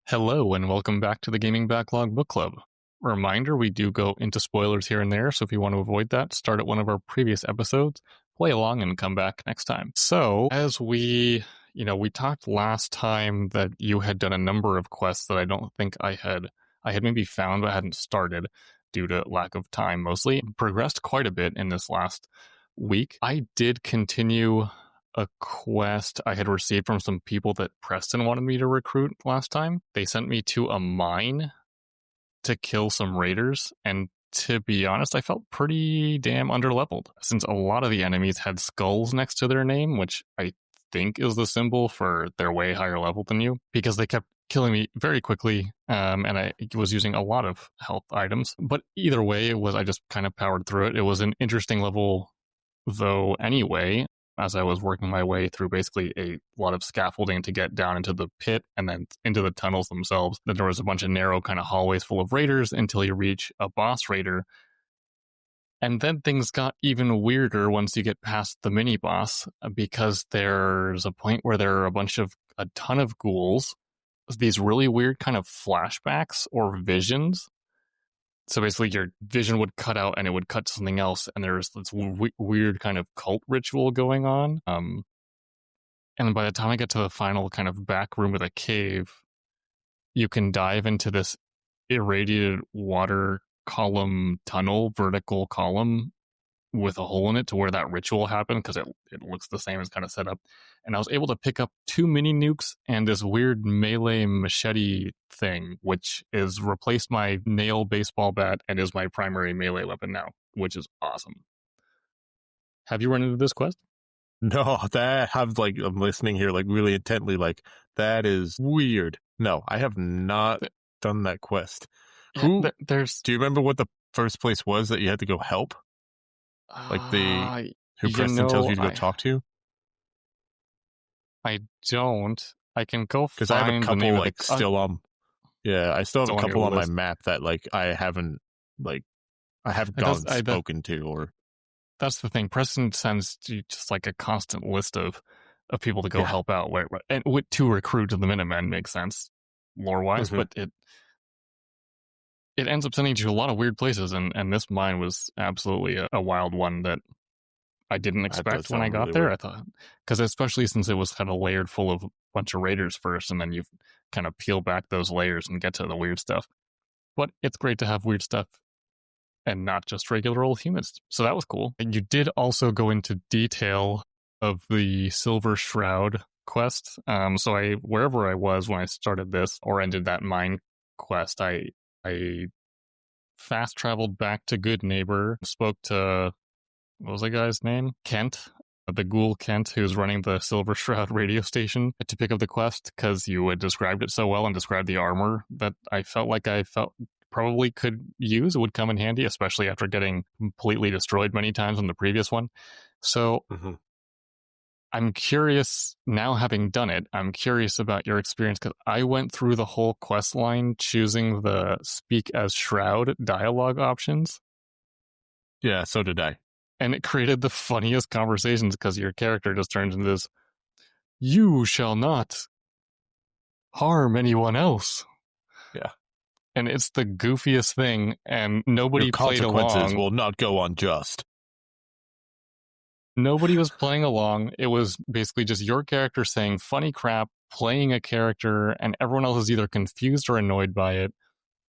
Hello, and welcome back to the Gaming Backlog Book Club. Reminder, we do go into spoilers here and there, so if you want to avoid that, start at one of our previous episodes, play along, and come back next time. So, as we talked last time that you had done a number of quests that I don't think I had maybe found but hadn't started due to lack of time mostly. Progressed quite a bit in this last week. I did continue a quest I had received from some people that Preston wanted me to recruit last time. They sent me to a mine to kill some raiders, and to be honest, I felt pretty damn underleveled since a lot of the enemies had skulls next to their name, which I think is the symbol for they're way higher level than you, because they kept killing me very quickly, and I was using a lot of health items. But either way, I just kind of powered through it. It was an interesting level, though, anyway, as I was working my way through basically a lot of scaffolding to get down into the pit and then into the tunnels themselves. Then there was a bunch of narrow kind of hallways full of raiders until you reach a boss raider. And then things got even weirder once you get past the mini boss, because there's a point where there are a ton of ghouls, these really weird kind of flashbacks or visions. So basically your vision would cut out and it would cut to something else, and there's this weird kind of cult ritual going on. And by the time I get to the final kind of back room of the cave, you can dive into this irradiated water column tunnel, vertical column with a hole in it to where that ritual happened, because it looks the same as kind of set up. And I was able to pick up 2 mini nukes and this weird melee machete thing, which is replaced my nail baseball bat and is my primary melee weapon now, which is awesome. Have you run into this quest? No, I'm listening here really intently, that is weird. No, I have not done that quest. Do you remember what the first place was that you had to go help? Who Preston tells you to go talk to? I don't. I can go find because I have a couple still on. Yeah, I still have a couple on my map that I haven't spoken to or. That's the thing. Preston sends you just a constant list of people to go help out, and to recruit to the Minutemen makes sense lore wise, but it ends up sending you to a lot of weird places, and this mine was absolutely a wild one that I didn't expect when I got there. Weird. I thought, because especially since it was kind of layered full of a bunch of raiders first, and then you kind of peel back those layers and get to the weird stuff. But it's great to have weird stuff and not just regular old humans. So that was cool. And you did also go into detail of the Silver Shroud quest. So wherever I was when I started this or ended that mine quest, I fast traveled back to Good Neighbor, spoke to, what was that guy's name? Kent, the ghoul Kent, who's running the Silver Shroud radio station, to pick up the quest, because you had described it so well and described the armor that I felt probably could use. It would come in handy, especially after getting completely destroyed many times in the previous one. So I'm curious, now having done it, I'm curious about your experience, because I went through the whole quest line choosing the speak as Shroud dialogue options. Yeah, so did I. And it created the funniest conversations, because your character just turns into this, "You shall not harm anyone else." Yeah. And it's the goofiest thing, and nobody played along. Consequences will not go unjust. Nobody was playing along. It was basically just your character saying funny crap, playing a character, and everyone else is either confused or annoyed by it,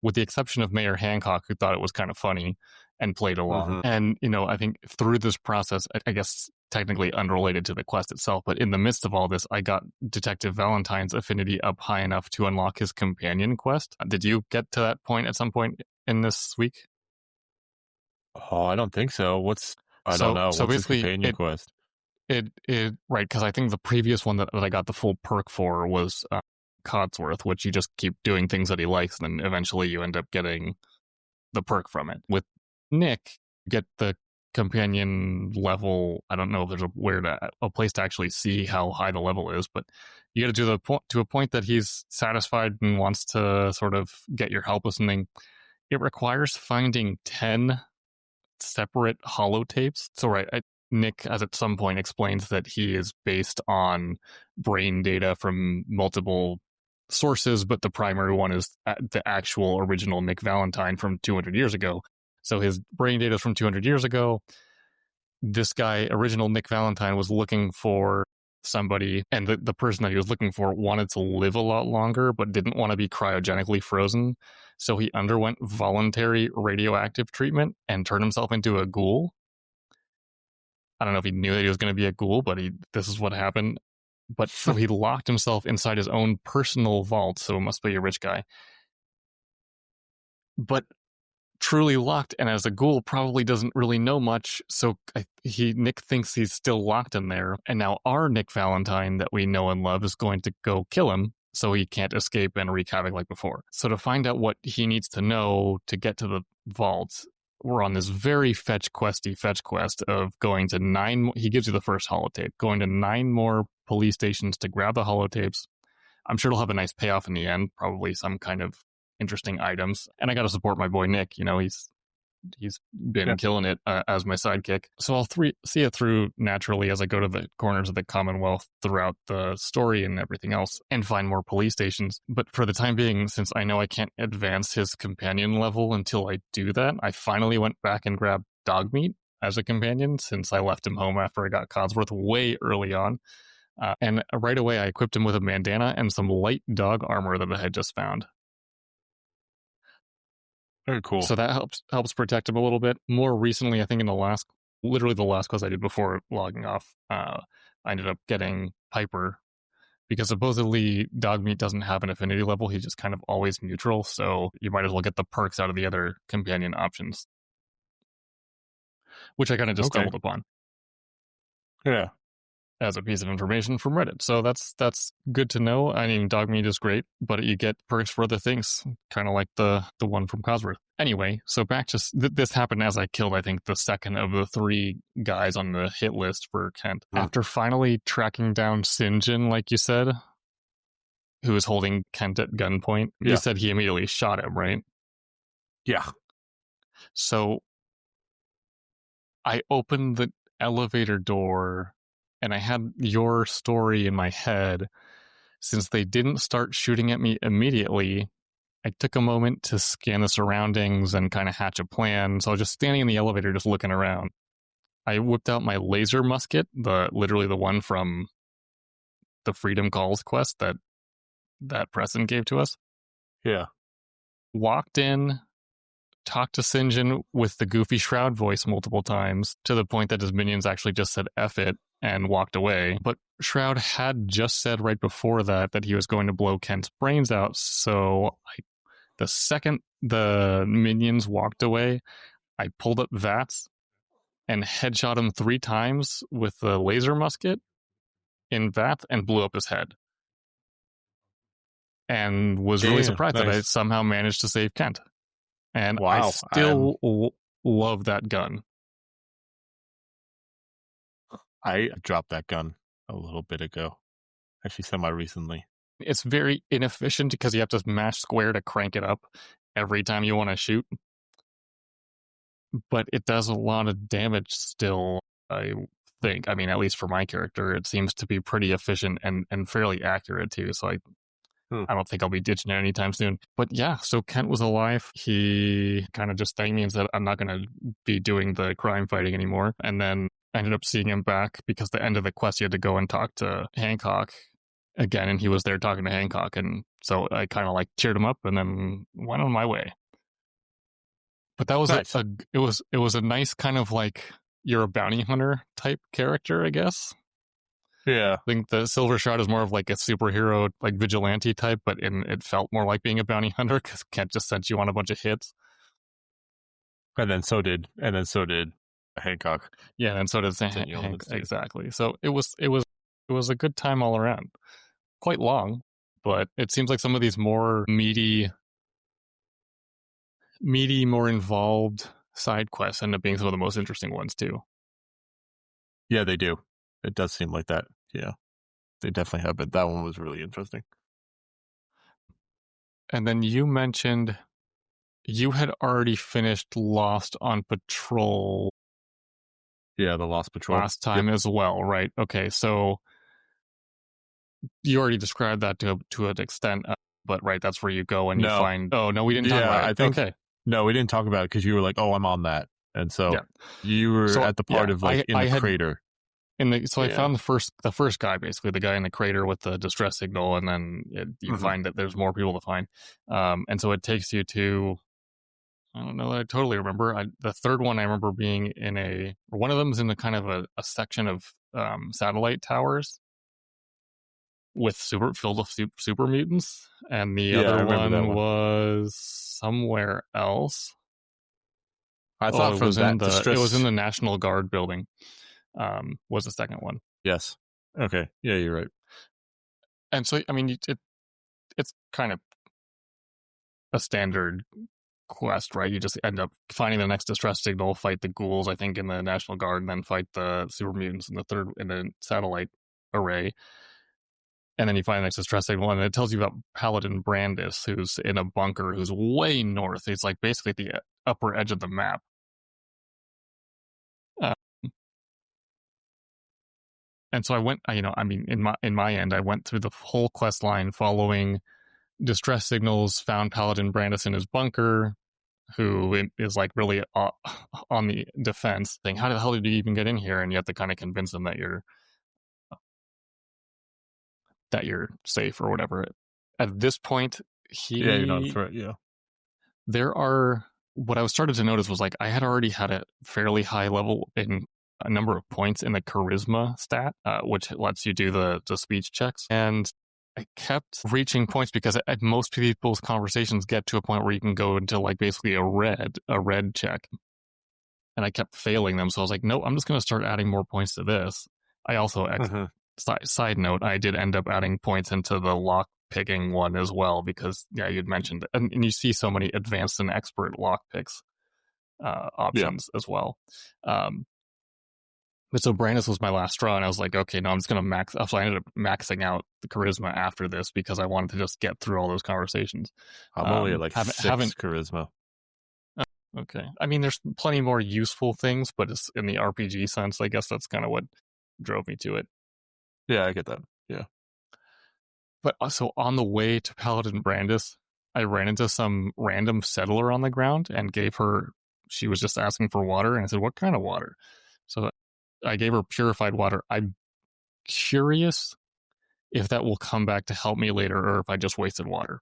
with the exception of Mayor Hancock, who thought it was kind of funny and played along. And, I think through this process, I guess technically unrelated to the quest itself, but in the midst of all this, I got Detective Valentine's affinity up high enough to unlock his companion quest. Did you get to that point at some point in this week? Oh, I don't think so. I don't know. So what's basically, his companion quest? Right, because I think the previous one that I got the full perk for was Codsworth, which you just keep doing things that he likes, and then eventually you end up getting the perk from it. With Nick, you get the companion level. I don't know if there's a place to actually see how high the level is, but you get to a point that he's satisfied and wants to sort of get your help with something. It requires finding 10 separate holotapes. So Nick, as at some point, explains that he is based on brain data from multiple sources, but the primary one is the actual original Nick Valentine from 200 years ago. So his brain data is from 200 years ago. This guy, original Nick Valentine, was looking for somebody, and the person that he was looking for wanted to live a lot longer, but didn't want to be cryogenically frozen. So he underwent voluntary radioactive treatment and turned himself into a ghoul. I don't know if he knew that he was going to be a ghoul, but this is what happened. But so he locked himself inside his own personal vault, so it must be a rich guy. But truly locked, and as a ghoul probably doesn't really know much, so Nick thinks he's still locked in there, and now our Nick Valentine that we know and love is going to go kill him, so he can't escape and wreak havoc like before. So to find out what he needs to know to get to the vault, we're on this very fetch quest of going to 9, he gives you the first holotape, going to 9 more police stations to grab the holotapes. I'm sure it'll have a nice payoff in the end, probably some kind of interesting items. And I got to support my boy Nick. You know, he's been killing it as my sidekick. So I'll see it through naturally as I go to the corners of the Commonwealth throughout the story and everything else and find more police stations. But for the time being, since I know I can't advance his companion level until I do that, I finally went back and grabbed Dogmeat as a companion since I left him home after I got Codsworth way early on. And right away, I equipped him with a bandana and some light dog armor that I had just found. Very cool. So that helps protect him a little bit. More recently, I think in the last quest I did before logging off, I ended up getting Piper because supposedly Dogmeat doesn't have an affinity level. He's just kind of always neutral. So you might as well get the perks out of the other companion options, which I kind of just stumbled upon. Yeah. As a piece of information from Reddit. So that's good to know. I mean, Dogmeat is great, but you get perks for other things, kind of like the one from Codsworth. Anyway, so back to this happened as I killed, I think, the second of the 3 guys on the hit list for Kent. After finally tracking down Sinjin, like you said, who was holding Kent at gunpoint, you said he immediately shot him, right? Yeah. So I opened the elevator door and I had your story in my head. Since they didn't start shooting at me immediately, I took a moment to scan the surroundings and kind of hatch a plan. So I was just standing in the elevator, just looking around. I whipped out my laser musket, literally the one from the Freedom Calls quest that Preston gave to us. Yeah. Walked in, talked to Sinjin with the goofy Shroud voice multiple times, to the point that his minions actually just said F it and walked away. But Shroud had just said right before that he was going to blow Kent's brains out. So the second the minions walked away, I pulled up Vats and headshot him 3 times with the laser musket in Vats and blew up his head. And was really surprised that I somehow managed to save Kent. And I still love that gun. I dropped that gun a little bit ago. Actually, semi-recently. It's very inefficient because you have to mash square to crank it up every time you want to shoot. But it does a lot of damage still, I think. I mean, at least for my character, it seems to be pretty efficient and fairly accurate too. So I don't think I'll be ditching it anytime soon. But yeah, so Kent was alive. He kind of just thanked me and said, I'm not going to be doing the crime fighting anymore. And then I ended up seeing him back because the end of the quest, you had to go and talk to Hancock again. And he was there talking to Hancock. And so I kind of like cheered him up and then went on my way. But that was nice. It was a nice kind of like you're a bounty hunter type character, I guess. Yeah. I think the Silver Shroud is more of like a superhero, like vigilante type, but it felt more like being a bounty hunter because Kent just sent you on a bunch of hits. And then so did Hancock. Yeah, and so did Hancock. Exactly. So it was a good time all around. Quite long, but it seems like some of these more meaty, more involved side quests end up being some of the most interesting ones too. Yeah, they do. It does seem like that. Yeah, they definitely have, but that one was really interesting. And then you mentioned you had already finished Lost on Patrol. Yeah, the Lost Patrol. Last time as well, right? Okay, so you already described that to an extent, but right, that's where you go and you find. Oh no, we didn't talk about it. I think okay. No, we didn't talk about it because you were like, "Oh, I'm on that," and so you were at the part of like in the crater. I found the first guy, basically the guy in the crater with the distress signal, and then you find that there's more people to find, and so it takes you to. I don't know that I totally remember. The third one I remember being one of them's in the kind of a section of satellite towers with filled with super mutants, and the other one was somewhere else. I thought it was in the National Guard building. Was the second one? Yes. Okay. Yeah, you're right. And so, I mean, it's kind of a standard quest, right? You just end up finding the next distress signal, fight the ghouls, I think, in the National Guard, and then fight the super mutants in the satellite array. And then you find the next distress signal, and it tells you about Paladin Brandis, who's in a bunker, who's way north. He's like basically at the upper edge of the map. And so I went, in my end, I went through the whole quest line following distress signals, found Paladin Brandis in his bunker, who is like really on the defense, saying, "How the hell did you even get in here?" And you have to kind of convince him that you're safe or whatever. At this point, you're not a threat. Yeah, there are. What I was started to notice was like I had already had a fairly high level in a number of points in the charisma stat, which lets you do the speech checks, and I kept reaching points because most people's conversations get to a point where you can go into like basically a red check, and I kept failing them. So I was like, no, I'm just going to start adding more points to this. I also, side note, I did end up adding points into the lock picking one as well because you'd mentioned it, and you see so many advanced and expert lock picks options as well. But so Brandis was my last straw, and I was like, okay, no, I'm just going to max. So I ended up maxing out the charisma after this because I wanted to just get through all those conversations. I'm only at like 6 charisma. Okay. I mean, there's plenty more useful things, but it's in the RPG sense. I guess that's kind of what drove me to it. Yeah, I get that. Yeah. But also on the way to Paladin Brandis, I ran into some random settler on the ground and gave her. She was just asking for water, and I said, "What kind of water?" So I gave her purified water. I'm curious if that will come back to help me later or if I just wasted water.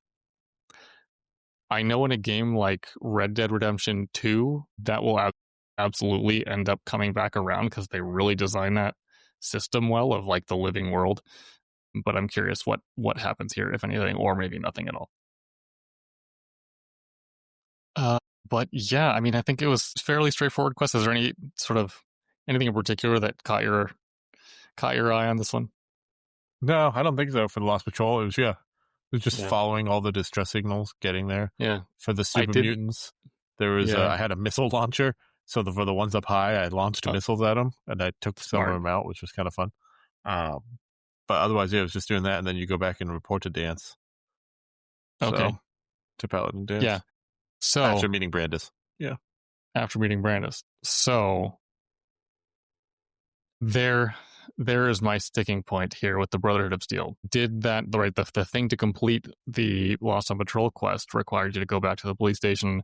I know in a game like Red Dead Redemption 2, that will absolutely end up coming back around because they really designed that system well of like the living world. But I'm curious what happens here, if anything, or maybe nothing at all. But yeah, I mean, I think it was fairly straightforward quest. Is there anything in particular that caught your eye on this one? No, I don't think so. For the Lost Patrol, it was just following all the distress signals, getting there. Yeah. For the super mutants, there was I had a missile launcher, so for the ones up high, I launched missiles at them, and I took some of them out, which was kind of fun. But otherwise, it was just doing that, and then you go back and report to Dance. Okay. So, to Paladin Dance. Yeah. So after meeting Brandis. Yeah. After meeting Brandis. So there is my sticking point here with the Brotherhood of Steel. Did that the thing to complete the Lost on Patrol quest required you to go back to the police station,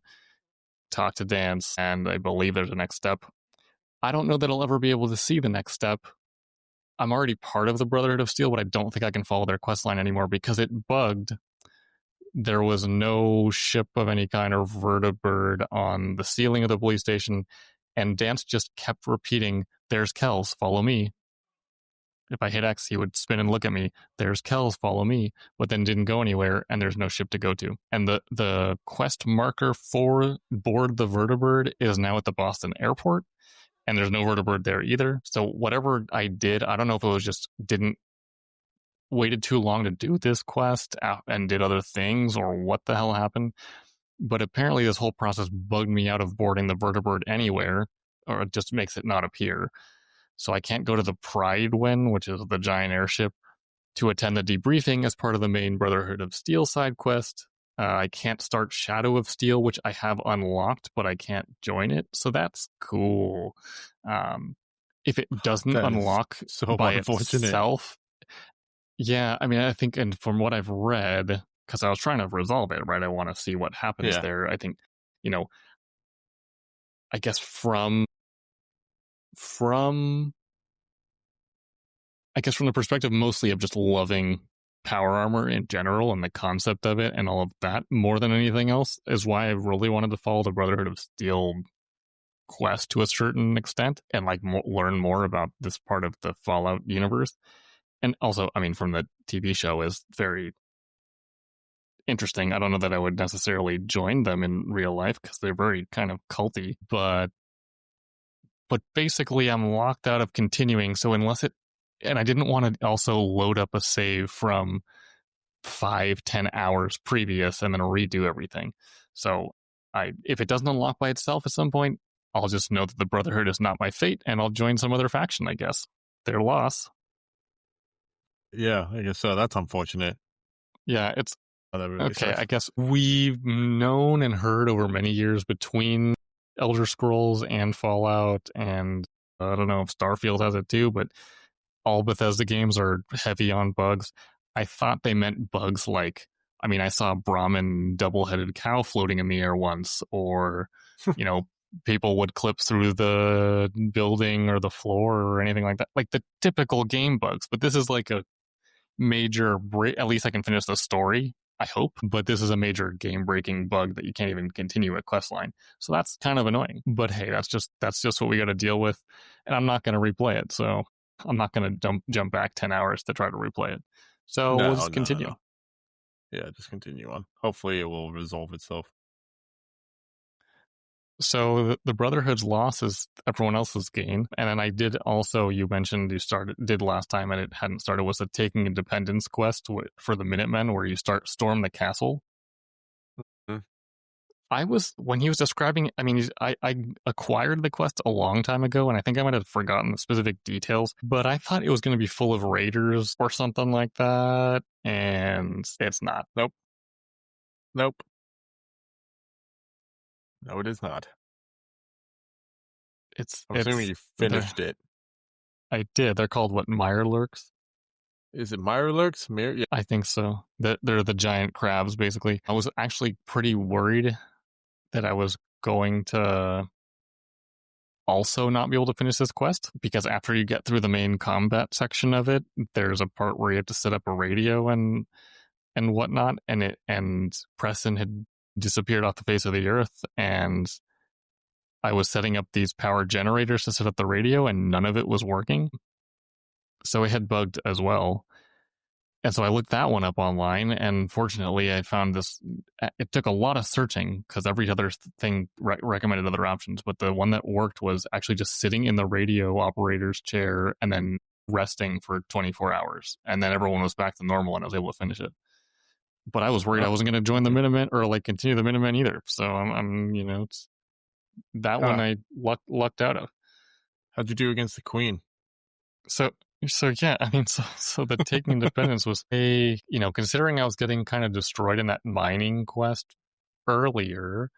talk to Dance, and I believe there's a next step. I don't know that I'll ever be able to see the next step. I'm already part of the Brotherhood of Steel, but I don't think I can follow their quest line anymore because it bugged. There was no ship of any kind or vertibird on the ceiling of the police station, and Dance just kept repeating, "There's Kells, follow me." If I hit X, he would spin and look at me. "There's Kells, follow me," but then didn't go anywhere, and there's no ship to go to. And the quest marker for board the vertibird is now at the Boston airport, and there's no vertibird there either. So whatever I did, I don't know if it was just waited too long to do this quest and did other things or what the hell happened. But apparently this whole process bugged me out of boarding the vertibird anywhere, or it just makes it not appear. So I can't go to the Pride Win, which is the giant airship, to attend the debriefing as part of the main Brotherhood of Steel side quest. I can't start Shadow of Steel, which I have unlocked, but I can't join it. So that's cool. If it doesn't unlock by itself, Yeah, I mean, I think, and from what I've read, because I was trying to resolve it, right? I want to see what happens there. I think, I guess from from the perspective mostly of just loving power armor in general and the concept of it and all of that more than anything else is why I really wanted to follow the Brotherhood of Steel quest to a certain extent and like learn more about this part of the Fallout universe. And also, I mean, from the TV show is very interesting. I don't know that I would necessarily join them in real life because they're very kind of culty, but basically I'm locked out of continuing. So unless it, and I didn't want to also load up a save from 5-10 hours previous and then redo everything. So if it doesn't unlock by itself at some point, I'll just know that the Brotherhood is not my fate and I'll join some other faction, I guess. Their loss. Yeah, I guess so. That's unfortunate. Yeah, it's really okay. sucks. I guess we've known and heard over many years between Elder Scrolls and Fallout, and I don't know if Starfield has it too, but all Bethesda games are heavy on bugs. I thought they meant bugs like, I mean, I saw a Brahmin double-headed cow floating in the air once, or, people would clip through the building or the floor or anything like that. Like the typical game bugs, but this is like a major break. At least I can finish the story, I hope, but this is a major game-breaking bug that you can't even continue a quest line. So that's kind of annoying. But hey, that's just what we got to deal with, and I'm not going to replay it. So I'm not going to jump back 10 hours to try to replay it. So we'll just continue. No. Yeah, just continue on. Hopefully it will resolve itself. So the Brotherhood's loss is everyone else's gain. And then I did also, you mentioned did last time and it hadn't started, was the Taking Independence quest for the Minutemen where you storm the castle. Mm-hmm. When he was describing it, I mean, I acquired the quest a long time ago, and I think I might have forgotten the specific details, but I thought it was going to be full of raiders or something like that, and it's not. Nope. No, it is not. I'm assuming you finished it. I did. They're called, what, Mirelurks? Is it Mirelurks? Yeah. I think so. They're the giant crabs, basically. I was actually pretty worried that I was going to also not be able to finish this quest, because after you get through the main combat section of it, there's a part where you have to set up a radio and whatnot, and Preston had disappeared off the face of the earth, and I was setting up these power generators to set up the radio, and none of it was working. So it had bugged as well. And so I looked that one up online, and fortunately I found this. It took a lot of searching because every other thing recommended other options, but the one that worked was actually just sitting in the radio operator's chair and then resting for 24 hours. And then everyone was back to normal and I was able to finish it. But I was worried I wasn't going to join the Minutemen or like continue the Minutemen either. So I'm it's that one I lucked out of. How'd you do against the Queen? So yeah, I mean, so the Taking Independence was considering I was getting kind of destroyed in that mining quest earlier,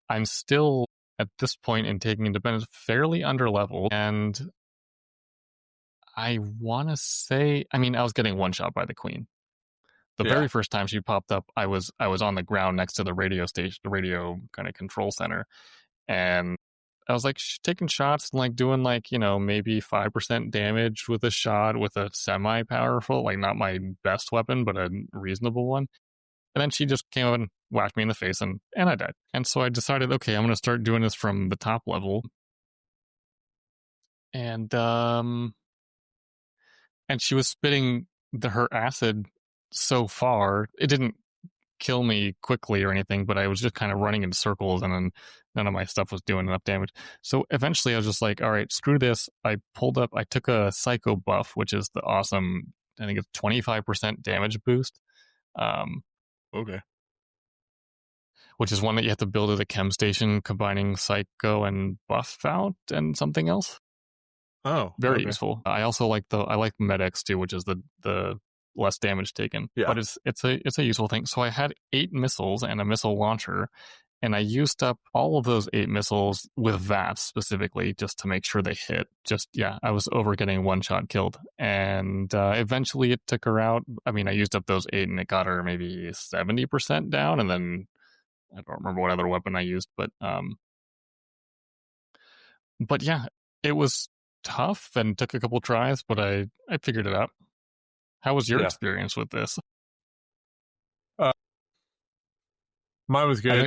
I'm still at this point in Taking Independence fairly underleveled, and I want to say, I mean, I was getting one shot by the Queen. The very first time she popped up, I was on the ground next to the radio station, the radio kind of control center, and I was like taking shots and like doing like, maybe 5% damage with a shot with a semi-powerful, like not my best weapon, but a reasonable one. And then she just came up and whacked me in the face and I died. And so I decided, okay, I'm going to start doing this from the top level. And she was spitting her acid so far. It didn't kill me quickly or anything, but I was just kind of running in circles and then none of my stuff was doing enough damage. So eventually I was just like, all right, screw this. I took a psycho buff, which is the awesome, I think it's 25% damage boost. Okay. Which is one that you have to build at a chem station combining psycho and buff out and something else. Oh, very useful. I also like Med-X too, which is the less damage taken. Yeah. But it's a useful thing. So I had 8 missiles and a missile launcher, and I used up all of those 8 missiles with VATS specifically just to make sure they hit. I was over getting one-shot killed. And eventually it took her out. I mean, I used up those 8 and it got her maybe 70% down, and then I don't remember what other weapon I used, but yeah, it was tough and took a couple tries, but I figured it out. How was your experience with this? Mine was good. I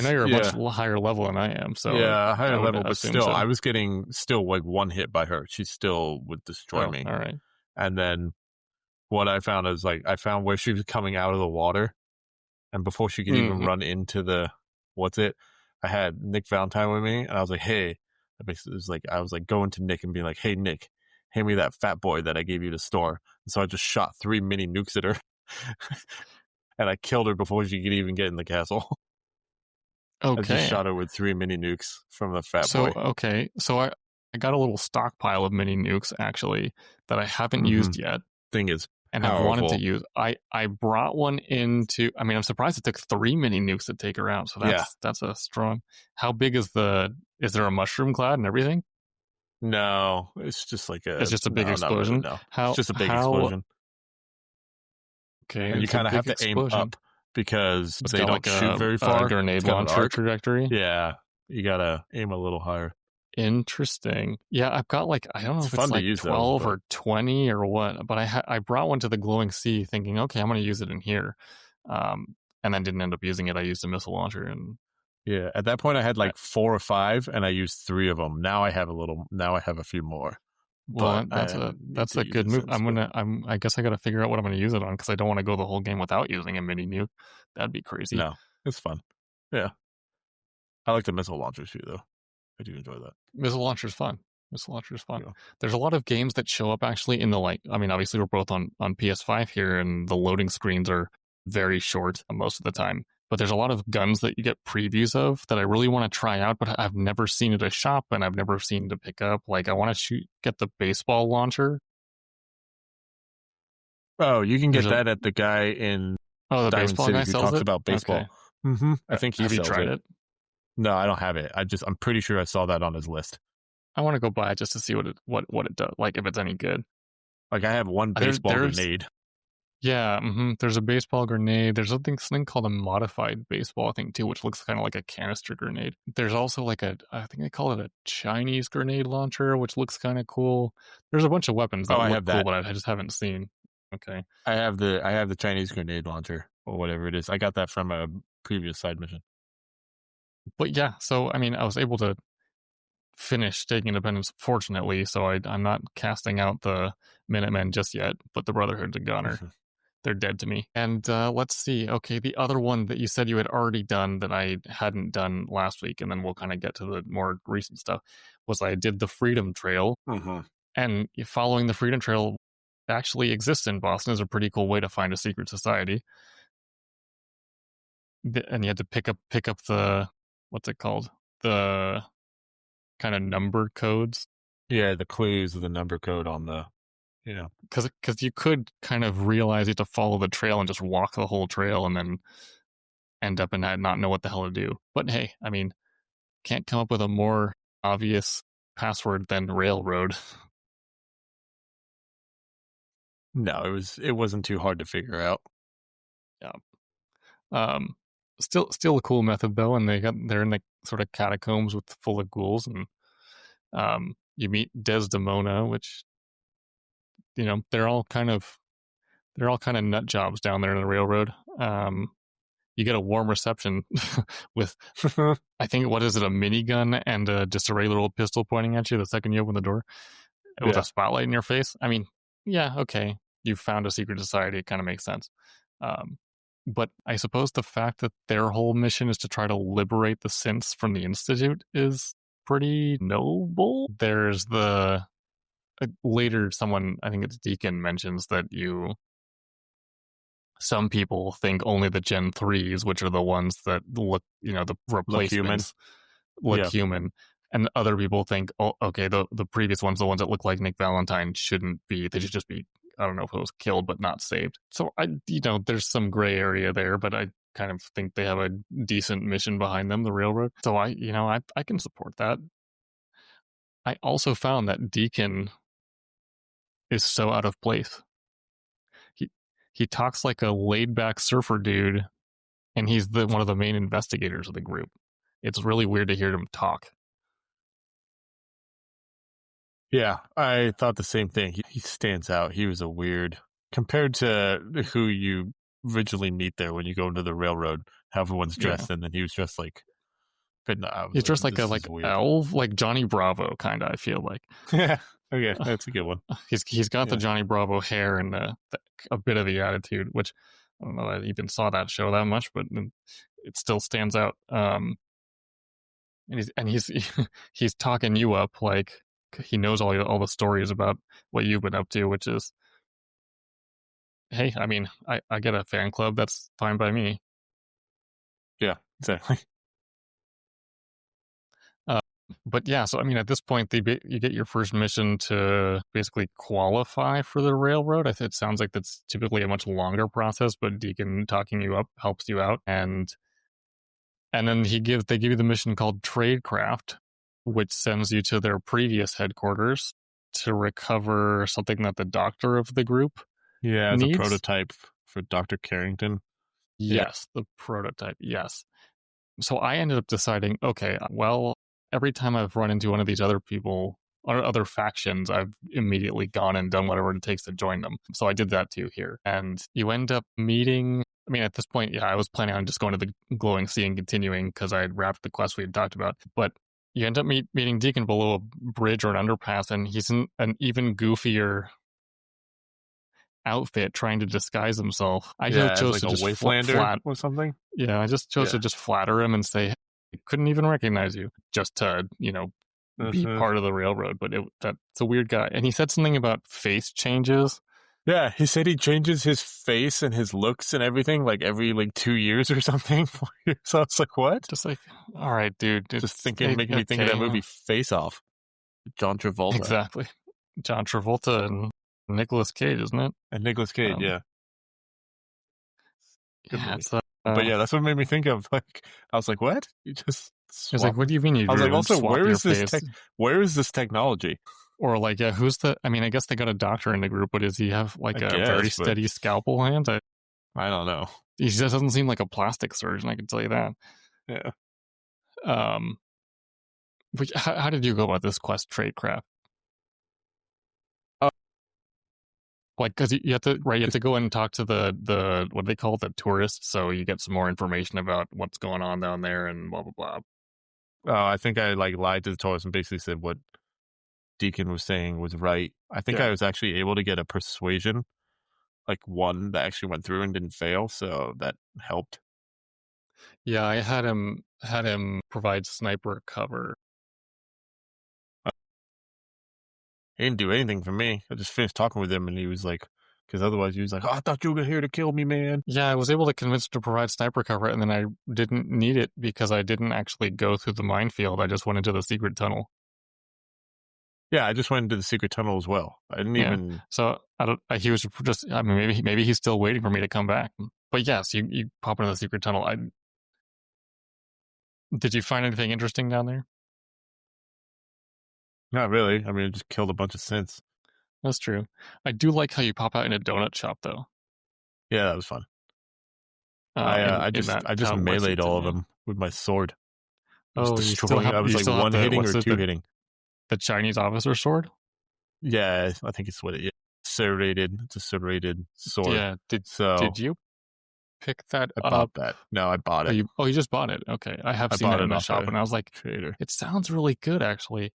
know you're a much higher level than I am, so higher level, but still, so. I was getting like one hit by her. She still would destroy me. All right. And then what I found is like I found where she was coming out of the water, and before she could even run into the I had Nick Valentine with me, and I was like, hey, I was like going to Nick and being like, hey Nick, hand me that fat boy that I gave you to store. And so I just shot 3 mini nukes at her. And I killed her before she could even get in the castle. Okay. I just shot her with 3 mini nukes from the fat boy. Okay. So I got a little stockpile of mini nukes, actually, that I haven't used yet. Thing is and I wanted to use. I brought one into. I mean, I'm surprised it took 3 mini nukes to take her out. So that's a strong. How big is the? Is there a mushroom cloud and everything? No, it's just like a. It's just a big explosion. Really, no. It's just a big explosion. Okay, and you kind of have to aim up because they don't shoot very far. Grenade launcher trajectory. Yeah, you gotta aim a little higher. Interesting. Yeah, I've got like I don't know if it's like 12 or 20 or what, but I brought one to the glowing sea thinking, okay, I'm going to use it in here, and then didn't end up using it. I used a missile launcher and at that point I had like 4 or 5, and I used 3 of them. Now I have a few more. Well, that's a good move. I guess I got to figure out what I'm going to use it on because I don't want to go the whole game without using a mini nuke. That'd be crazy. No, it's fun. Yeah, I like the missile launchers too, though. I do enjoy that. Missile launcher's fun. Yeah. There's a lot of games that show up actually in the obviously we're both on PS5 here, and the loading screens are very short most of the time. But there's a lot of guns that you get previews of that I really want to try out, but I've never seen at a shop and I've never seen to pick up. Like I want to get the baseball launcher. Oh, you can get that at the guy in the Diamond baseball City guy who sells talks it? about baseball. Okay. I think he Have sells you tried it? No, I don't have it. I'm pretty sure I saw that on his list. I want to go buy it just to see what it does, like if it's any good. Like I have one baseball grenade. Yeah, there's a baseball grenade. There's something called a modified baseball, I think, too, which looks kind of like a canister grenade. There's also I think they call it a Chinese grenade launcher, which looks kind of cool. There's a bunch of weapons that look cool, but I just haven't seen. Okay. I have the Chinese grenade launcher or whatever it is. I got that from a previous side mission. But yeah, so I mean, I was able to finish Taking Independence, fortunately, so I'm not casting out the Minutemen just yet, but the Brotherhood's a goner. They're dead to me. And let's see. Okay, the other one that you said you had already done that I hadn't done last week, and then we'll kind of get to the more recent stuff, was I did the Freedom Trail. And following the Freedom Trail actually exists in Boston is a pretty cool way to find a secret society. And you had to pick up the, what's it called? The kind of number codes. Yeah, the clues of the number code on the... Because you could kind of realize you have to follow the trail and just walk the whole trail and then end up and not know what the hell to do. But hey, I mean, can't come up with a more obvious password than railroad. No, it wasn't too hard to figure out. Yeah. Still a cool method though, and they're in the sort of catacombs full of ghouls, and you meet Desdemona, which they're all kind of nut jobs down there in the railroad. You get a warm reception with, I think, what is it, a minigun and just a regular old pistol pointing at you the second you open the door with a spotlight in your face. I mean, yeah, okay, you found a secret society. It kind of makes sense. But I suppose the fact that their whole mission is to try to liberate the synths from the Institute is pretty noble. There's later someone, I think it's Deacon, mentions that some people think only the Gen 3s, which are the ones that look, the replacements, look human. And other people think, oh, okay, the previous ones, the ones that look like Nick Valentine, shouldn't be, they should just be I don't know if it was killed but not saved. So there's some gray area there, but I kind of think they have a decent mission behind them, the railroad. So I can support that. I also found that Deacon is so out of place. He talks like a laid back surfer dude, and he's one of the main investigators of the group. It's really weird to hear him talk. Yeah, I thought the same thing. He stands out. He was a weird compared to who you originally meet there when you go into the railroad. How everyone's dressed, and then he was dressed like. He's dressed like a elf, like Johnny Bravo kind of. I feel like. Yeah. Okay, that's a good one. He's got the Johnny Bravo hair and a bit of the attitude, which I don't know. I even saw that show that much, but it still stands out. And he's talking you up like he knows all the stories about what you've been up to, which is, hey, I mean, I get a fan club. That's fine by me. Yeah, exactly. But yeah, so I mean, at this point, you get your first mission to basically qualify for the railroad. It sounds like that's typically a much longer process, but Deacon talking you up helps you out, and then they give you the mission called Tradecraft, which sends you to their previous headquarters to recover something that the doctor of the group needs. A prototype for Dr. Carrington. Yes, the prototype. Yes. So I ended up deciding, okay, well, every time I've run into one of these other people or other factions, I've immediately gone and done whatever it takes to join them. So I did that too here. And you end up meeting, I mean, at this point, yeah, I was planning on just going to the glowing sea and continuing because I had wrapped the quest we had talked about. But you end up meeting Deacon below a bridge or an underpass, and he's in an even goofier outfit trying to disguise himself. I chose like to just wastelander or something. Yeah, I just chose to just flatter him and say, I couldn't even recognize you, just to, be part of the railroad. But that's a weird guy. And he said something about face changes. Yeah, he said he changes his face and his looks and everything like every 2 years or something. So I was like, what? Just like, all right, dude. Just making me think of that movie Face Off. John Travolta. Exactly. John Travolta and Nicolas Cage, isn't it? And Nicolas Cage, yeah. Yeah, but yeah, that's what made me think of. Like, I was like, what? You just. I was like, what do you mean you? I was like, also, where is this technology? Or like, yeah, who's the? I mean, I guess they got a doctor in the group, but does he have very steady scalpel hand? I don't know. He just doesn't seem like a plastic surgeon. I can tell you that. Yeah. How did you go about this quest, Tradecraft? Like, because you have to go in and talk to the what do they call it, the tourists, so you get some more information about what's going on down there and blah blah blah. I think I lied to the tourists and basically said what Deacon was saying was right. I think I was actually able to get a persuasion, one that actually went through and didn't fail, so that helped. Yeah, I had him provide sniper cover. He didn't do anything for me. I just finished talking with him, and he was like, because otherwise he was like, oh, I thought you were here to kill me, man. Yeah, I was able to convince him to provide sniper cover, and then I didn't need it because I didn't actually go through the minefield. I just went into the secret tunnel. Yeah, I just went into the secret tunnel as well. I didn't even. So he was just. I mean, maybe he's still waiting for me to come back. But yes, you pop into the secret tunnel. Did you find anything interesting down there? Not really. I mean, it just killed a bunch of synths. That's true. I do like how you pop out in a donut shop, though. Yeah, that was fun. I just meleeed all of them with my sword. I was one hitting or two hitting. The Chinese officer sword? Yeah, I think it's what it is. It's a serrated sword. Yeah. Did you pick that up? I bought that. No, I bought it. You just bought it. Okay. I have seen it in the shop, and I was like, Trader. It sounds really good, actually.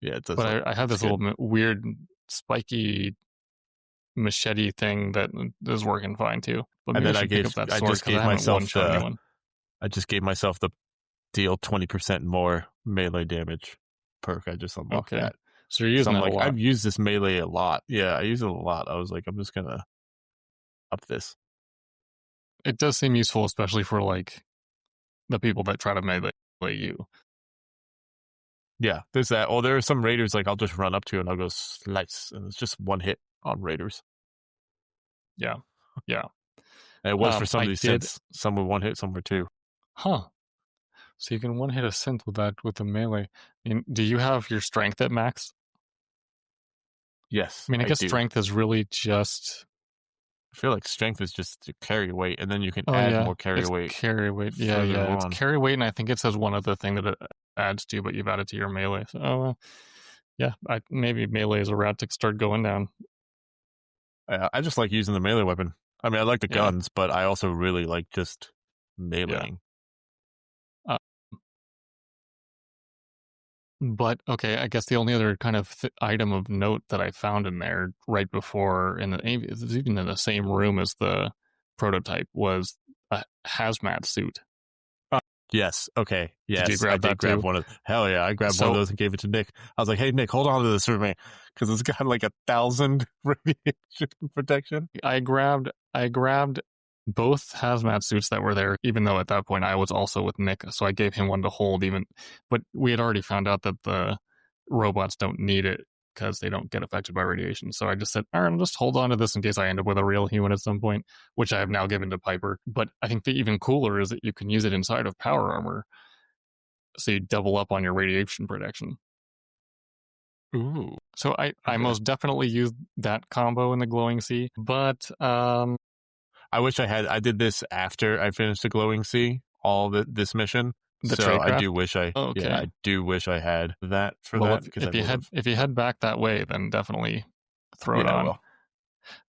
Yeah, it does. But I have this little weird spiky machete thing that is working fine too. But and then I just gave myself the deal 20% more melee damage perk. I just unlocked that. So you're using that a lot. I've used this melee a lot. Yeah, I use it a lot. I was like, I'm just gonna up this. It does seem useful, especially for the people that try to melee you. Yeah, there's that. Or there are some raiders I'll just run up to and I'll go slice, and it's just one hit. on raiders. Yeah. And it was for some of these synths. Some were one hit, some were two. Huh. So you can one hit a synth with the melee. I mean, do you have your strength at max? Yes, I mean, I guess do. strength is really just. I feel like strength is just to carry weight, and then you can add more carry weight. Carry weight, yeah. It's carry weight, and I think it says one other thing that it adds to, but you've added to your melee. So, maybe melee is a route to start going down. I just like using the melee weapon. I mean, I like the guns, but I also really like just meleeing. Yeah. But okay, I guess the only other kind of item of note that I found in there right before, even in the same room as the prototype, was a hazmat suit. Yes. Okay. Yes. Did you grab I did grab one of. Hell yeah! I grabbed one of those and gave it to Nick. I was like, "Hey Nick, hold on to this for me, because it's got like 1,000 radiation protection." I grabbed both hazmat suits that were there, even though at that point I was also with Nick, so I gave him one to hold. But we had already found out that the robots don't need it because they don't get affected by radiation. So I just said, all right, I'll just hold on to this in case I end up with a real human at some point, which I have now given to Piper. But I think the even cooler is that you can use it inside of power armor, so you double up on your radiation protection. Ooh. So I most definitely used that combo in the glowing sea, but I wish I did this after I finished the glowing sea, this mission. So I do wish I had that for that. If you head back that way, then definitely throw it on.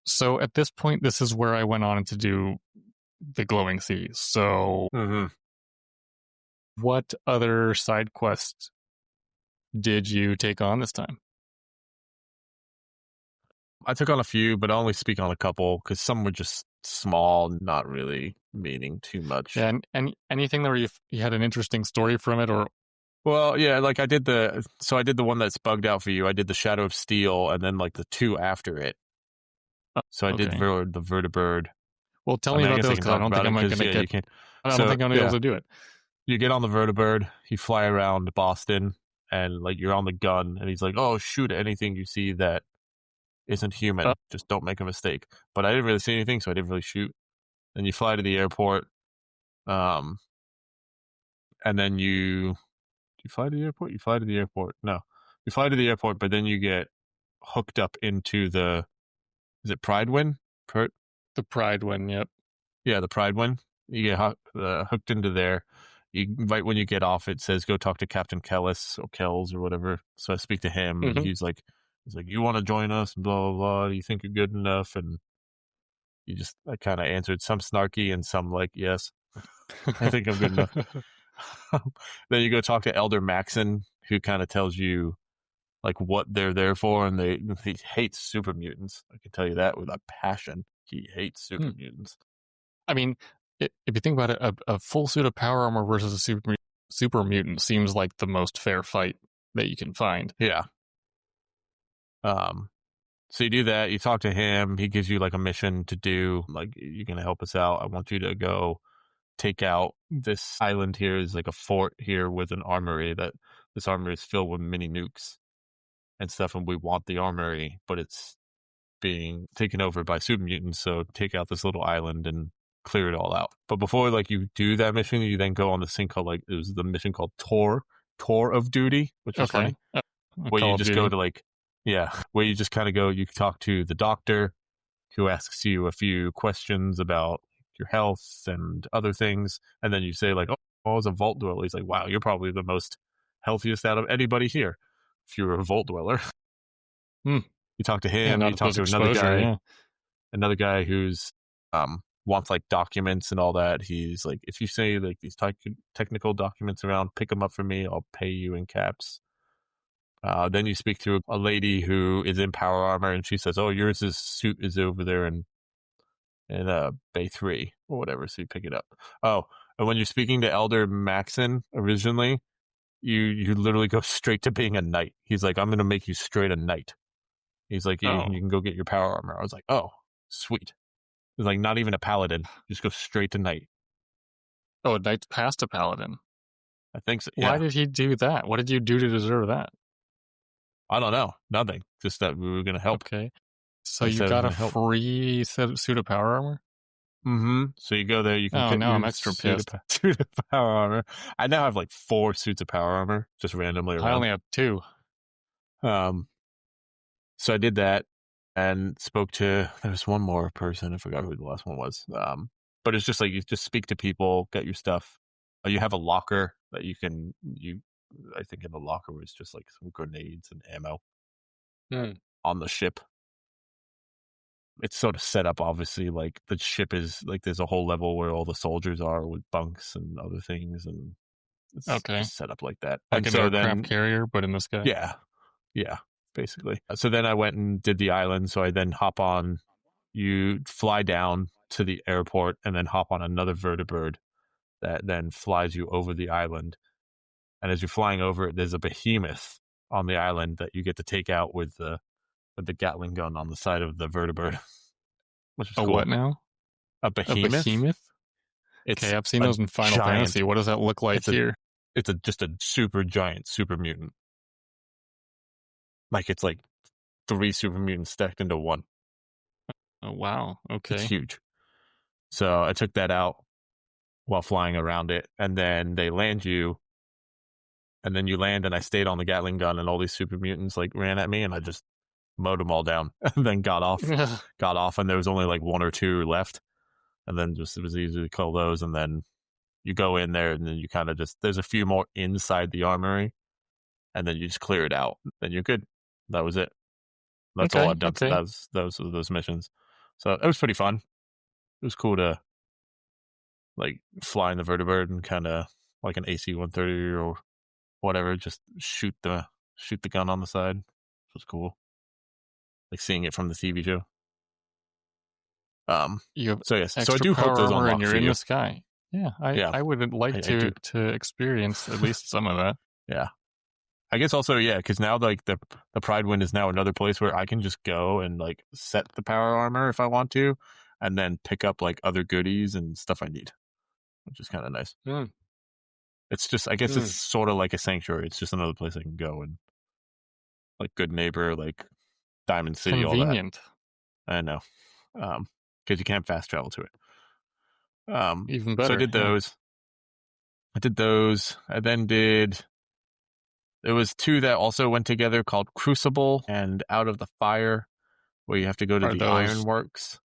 So at this point, this is where I went on to do the glowing sea. So what other side quests did you take on this time? I took on a few, but I only speak on a couple because some were just small, not really meaning too much. Yeah, and anything where you had an interesting story from it, or? Well, yeah, like I did the one that's bugged out for you. I did the Shadow of Steel, and then like the two after it. So I did the vertibird. Well, tell me about those, because I don't think I'm going to get. I don't think I'm going to be able to do it. You get on the vertibird, you fly around Boston, and like you're on the gun, and he's like, "Oh, shoot anything you see that isn't human. Just don't make a mistake." But I didn't really see anything, so I didn't really shoot. Then you fly to the airport, and then you fly to the airport. You fly to the airport. No, you fly to the airport, but then you get hooked up into the. Is it Pridewind? The Pridewind, yep. Yeah, the Pridewind. You get hooked into there. Right when you get off, it says go talk to Captain Kellis or Kells or whatever. So I speak to him, and he's like, "You want to join us?" And blah blah blah. Do you think you're good enough? And I kind of answered some snarky and some like, "Yes, I think I'm good enough." Then you go talk to Elder Maxon, who kind of tells you like what they're there for, and he hates super mutants. I can tell you that with a passion. He hates super mutants. I mean, if you think about it, a full suit of power armor versus a super mutant seems like the most fair fight that you can find. Yeah. So you do that. You talk to him. He gives you like a mission to do. Like, you're gonna help us out. I want you to go take out this island here. Is like a fort here with an armory. That this armory is filled with mini nukes and stuff, and we want the armory, but it's being taken over by super mutants. So take out this little island and clear it all out. But before like you do that mission, you then go on this thing called it was the mission called Tour of Duty, which is funny. Where you just go to where you just kind of go, you talk to the doctor who asks you a few questions about your health and other things, and then you say like, "Oh, I was a vault dweller." He's like, "Wow, you're probably the most healthiest out of anybody here if you're a vault dweller." You talk to him, you talk to another guy who's wants like documents and all that. He's like, "If you say like these technical documents around, pick them up for me. I'll pay you in caps." Then you speak to a lady who is in power armor, and she says, "Oh, yours suit is over there in Bay 3 or whatever." So you pick it up. Oh, and when you're speaking to Elder Maxon originally, you literally go straight to being a knight. He's like, "I'm going to make you straight a knight." He's like, you can go get your power armor." I was like, "Oh, sweet." He's like, "Not even a paladin. Just go straight to knight." Oh, a knight's past a paladin. I think so. Yeah. Why did he do that? What did you do to deserve that? I don't know. Nothing. Just that we were going to help. Okay. So you got a free suit of power armor? Mm-hmm. So you go there, you can get now I'm extra pissed. Suit of power armor. I now have like 4 suits of power armor, just randomly around. I only have 2. So I did that and spoke to, there was one more person, I forgot who the last one was. But it's just like, you just speak to people, get your stuff. You have a locker that I think in the locker was just like some grenades and ammo on the ship. It's sort of set up, obviously, like the ship is like, there's a whole level where all the soldiers are with bunks and other things, and it's just set up like that. Like an aircraft carrier, but in the sky. Yeah, basically. So then I went and did the island. So I then hop on, you fly down to the airport and then hop on another vertibird that then flies you over the island. And as you're flying over it, there's a behemoth on the island that you get to take out with the Gatling gun on the side of the vertibird. Which is cool. What now? A behemoth? Okay, I've seen those in Final Fantasy. What does that look like here? It's just a super giant super mutant. Like, it's like 3 super mutants stacked into one. Oh, wow. Okay. It's huge. So I took that out while flying around it, and then they land you, and then you land, and I stayed on the Gatling gun, and all these super mutants like ran at me, and I just mowed them all down, and then got off, and there was only like 1 or 2 left, and then just, it was easy to kill those, and then you go in there, and then you kind of just, there's a few more inside the armory, and then you just clear it out, then you're good. That was it. That's all I've done. Okay. Those missions. So it was pretty fun. It was cool to like fly in the vertibird and kind of like an AC-130 or whatever, just shoot the gun on the side. It was cool. Like seeing it from the TV show. You have so I do hope those unlock, and you're in the sky. Yeah, I would like to experience at least some of that. Yeah. I guess also, yeah, because now like the Pride Wind is now another place where I can just go and like set the power armor if I want to, and then pick up like other goodies and stuff I need, which is kind of nice. It's just, I guess it's sort of like a sanctuary. It's just another place I can go and like Good Neighbor, like Diamond City, convenient. All that. I know, because you can't fast travel to it. Even better. So I did those. I then did. There was 2 that also went together called Crucible and Out of the Fire, where you have to go to the Ironworks.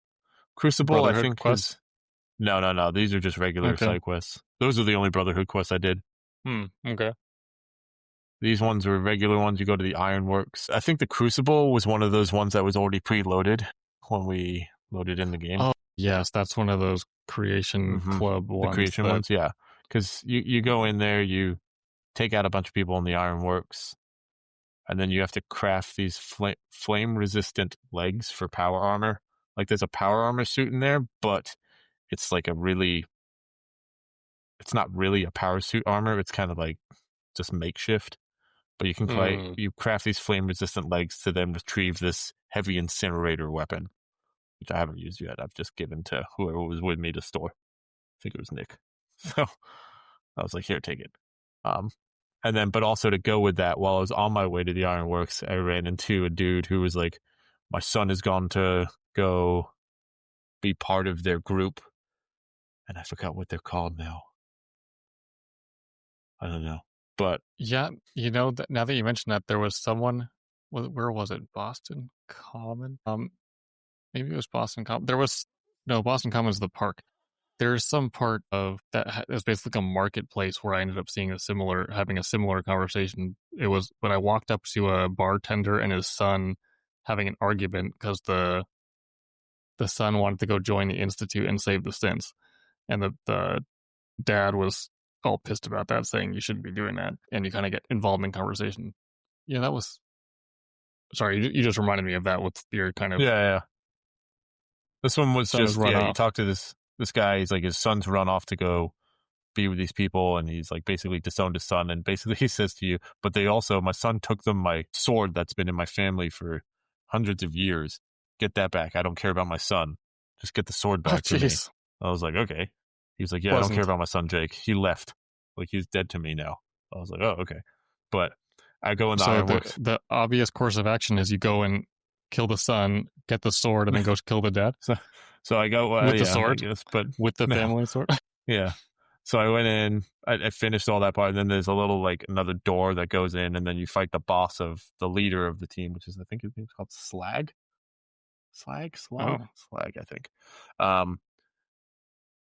Crucible, Brotherhood I think, quests? No. These are just regular side quests. Those are the only Brotherhood quests I did. Okay. These ones were regular ones. You go to the Ironworks. I think the Crucible was one of those ones that was already preloaded when we loaded in the game. Oh, yes. That's one of those creation club ones. The creation ones, yeah. Because you go in there, you take out a bunch of people in the Ironworks, and then you have to craft these flame-resistant legs for power armor. Like, there's a power armor suit in there, but it's like it's not really a power suit armor. It's kind of like just makeshift. But you can you craft these flame-resistant legs to then retrieve this heavy incinerator weapon, which I haven't used yet. I've just given to whoever was with me to store. I think it was Nick. So I was like, here, take it. And then, but also to go with that, while I was on my way to the Ironworks, I ran into a dude who was like, my son has gone to go be part of their group. And I forgot what they're called now. I don't know. But yeah, you know, now that you mentioned that, there was someone, where was it? Boston Common? Maybe it was Boston Common. Boston Common is the park. There's some part of that is basically a marketplace where I ended up seeing having a similar conversation. It was when I walked up to a bartender and his son having an argument because the son wanted to go join the Institute and save the synths, and the dad was all pissed about that, saying you shouldn't be doing that, and you kind of get involved in conversation. Yeah, that was. Sorry, you just reminded me of that with your kind of. Yeah. This one was just you talk to this guy. He's like, his son's run off to go be with these people, and he's like basically disowned his son, and basically he says to you, but my son took them my sword that's been in my family for hundreds of years. Get that back. I don't care about my son. Just get the sword back to me. I was like, okay. He was like, yeah, I don't care about my son, Jake. He left. Like, he's dead to me now. I was like, oh, okay. But I go in the Ironworks. The obvious course of action is you go and kill the son, get the sword, and then go kill the dad. So I go with the sword, I guess, but with the family sword. Yeah. So I went in, I finished all that part, and then there's a little like another door that goes in, and then you fight the boss of the leader of the team, which is I think his name's called Slag, I think.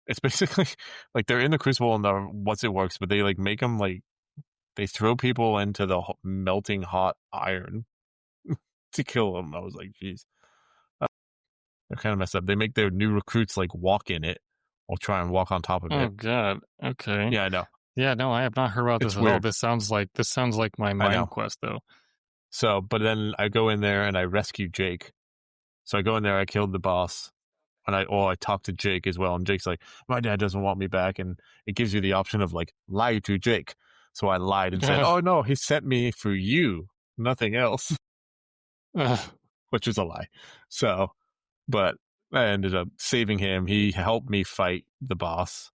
It's basically like they're in the crucible and the what's it works, but they like make them like they throw people into the melting hot iron to kill them. I was like, geez, they're kind of messed up. They make their new recruits like walk in it or try and walk on top of it. Oh god. Okay. Yeah, I know. Yeah, no, I have not heard about this at all. This sounds like my mind quest though. So, but then I go in there and I rescue Jake. So I go in there, I killed the boss, and I talked to Jake as well. And Jake's like, my dad doesn't want me back, and it gives you the option of like lie to Jake. So I lied and said, oh no, he sent me for you, nothing else, which is a lie. So, but I ended up saving him. He helped me fight the boss.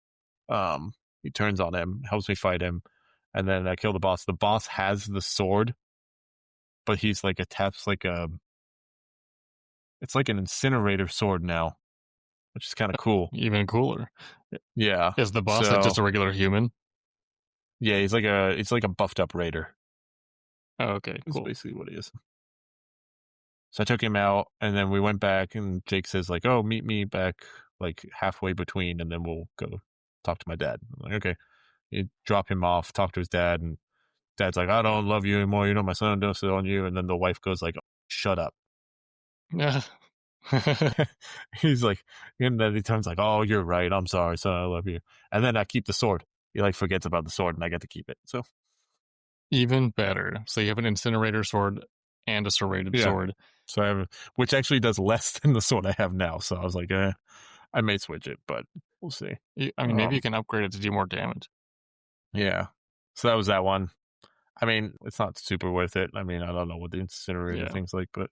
He turns on him, helps me fight him, and then I kill the boss. The boss has the sword, but he's like attached like it's like an incinerator sword now, which is kind of cool. Even cooler. Yeah. Is the boss like just a regular human? Yeah, he's like a buffed up raider. Oh, okay, cool. That's basically what he is. So I took him out, and then we went back, and Jake says like, "Oh, meet me back like halfway between, and then we'll go talk to my dad." I'm like, "Okay." You drop him off, talk to his dad, and dad's like, "I don't love you anymore. You know my son does it on you." And then the wife goes like, "Shut up." He's like, and then he turns like, "Oh, you're right. I'm sorry, son. I love you." And then I keep the sword. He like forgets about the sword, and I get to keep it. So even better. So you have an incinerator sword and a serrated sword. So I have, which actually does less than the sword I have now. So I was like, I may switch it, but we'll see. I mean, maybe you can upgrade it to do more damage. Yeah. So that was that one. I mean, it's not super worth it. I mean, I don't know what the incinerator thing's like, but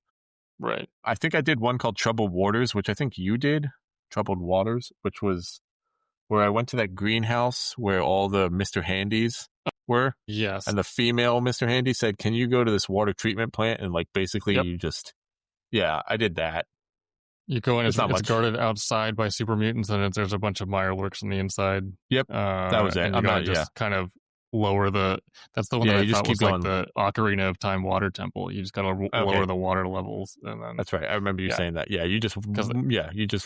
right. I think I did one called Troubled Waters, which I think you did. Troubled Waters, which was where I went to that greenhouse where all the Mr. Handies were. Yes. And the female Mr. Handy said, "Can you go to this water treatment plant?" And like basically you just, yeah, I did that. You go in, it's guarded outside by super mutants, and there's a bunch of Mirelurks on the inside. Yep, that was it. And you gotta just kind of lower the. That's the one that I thought was like the Ocarina of Time water temple. You just gotta lower the water levels, and then that's right. I remember you saying that. Yeah, you just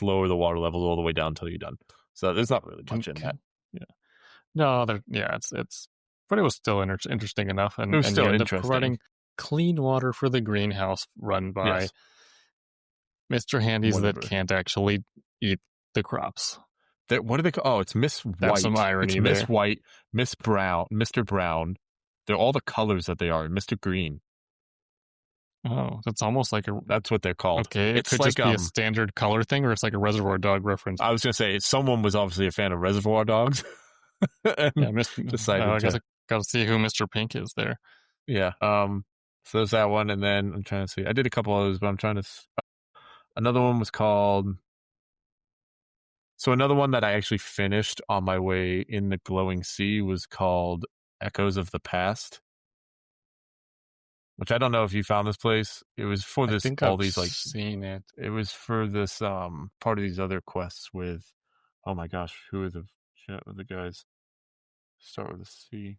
lower the water levels all the way down until you're done. So there's not really much in that. Yeah, no, it's but it was still interesting enough, and it was still you end interesting. up providing clean water for the greenhouse run by Mr. Handies that can't actually eat the crops. What do they call? Oh, it's Miss White. That's some irony. It's Miss White, Miss Brown, Mr. Brown. They're all the colors that they are. Mr. Green. Oh, that's almost like a. That's what they're called. Okay, it could just be a standard color thing, or it's like a Reservoir Dog reference. I was gonna say someone was obviously a fan of Reservoir Dogs. Decided. I guess I got to see who Mr. Pink is there. Yeah. So there's that one, and then I'm trying to see. I did a couple others, but I'm trying to. Another one was called. So another one that I actually finished on my way in the glowing sea was called Echoes of the Past, which I don't know if you found this place. It was for this seen it. It was for this part of these other quests with, oh my gosh, who are the guys? Start with a C.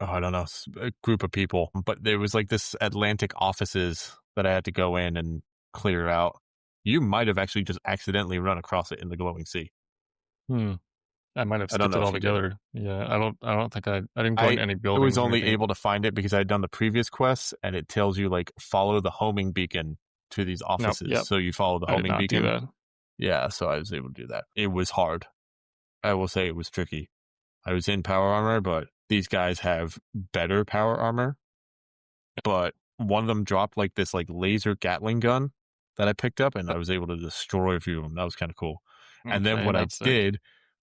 Oh, I don't know, a group of people, but there was like this Atlantic offices that I had to go in and clear out. You might have actually just accidentally run across it in the glowing sea. I might have skipped it altogether. Yeah, I don't think I didn't go in any buildings. I was only able to find it because I had done the previous quests, and it tells you like follow the homing beacon to these offices. So you follow the homing beacon. Do that. Yeah, so I was able to do that. It was hard. I will say it was tricky. I was in power armor, but these guys have better power armor. But one of them dropped like this like laser Gatling gun that I picked up, and I was able to destroy a few of them. That was kind of cool. And then what I did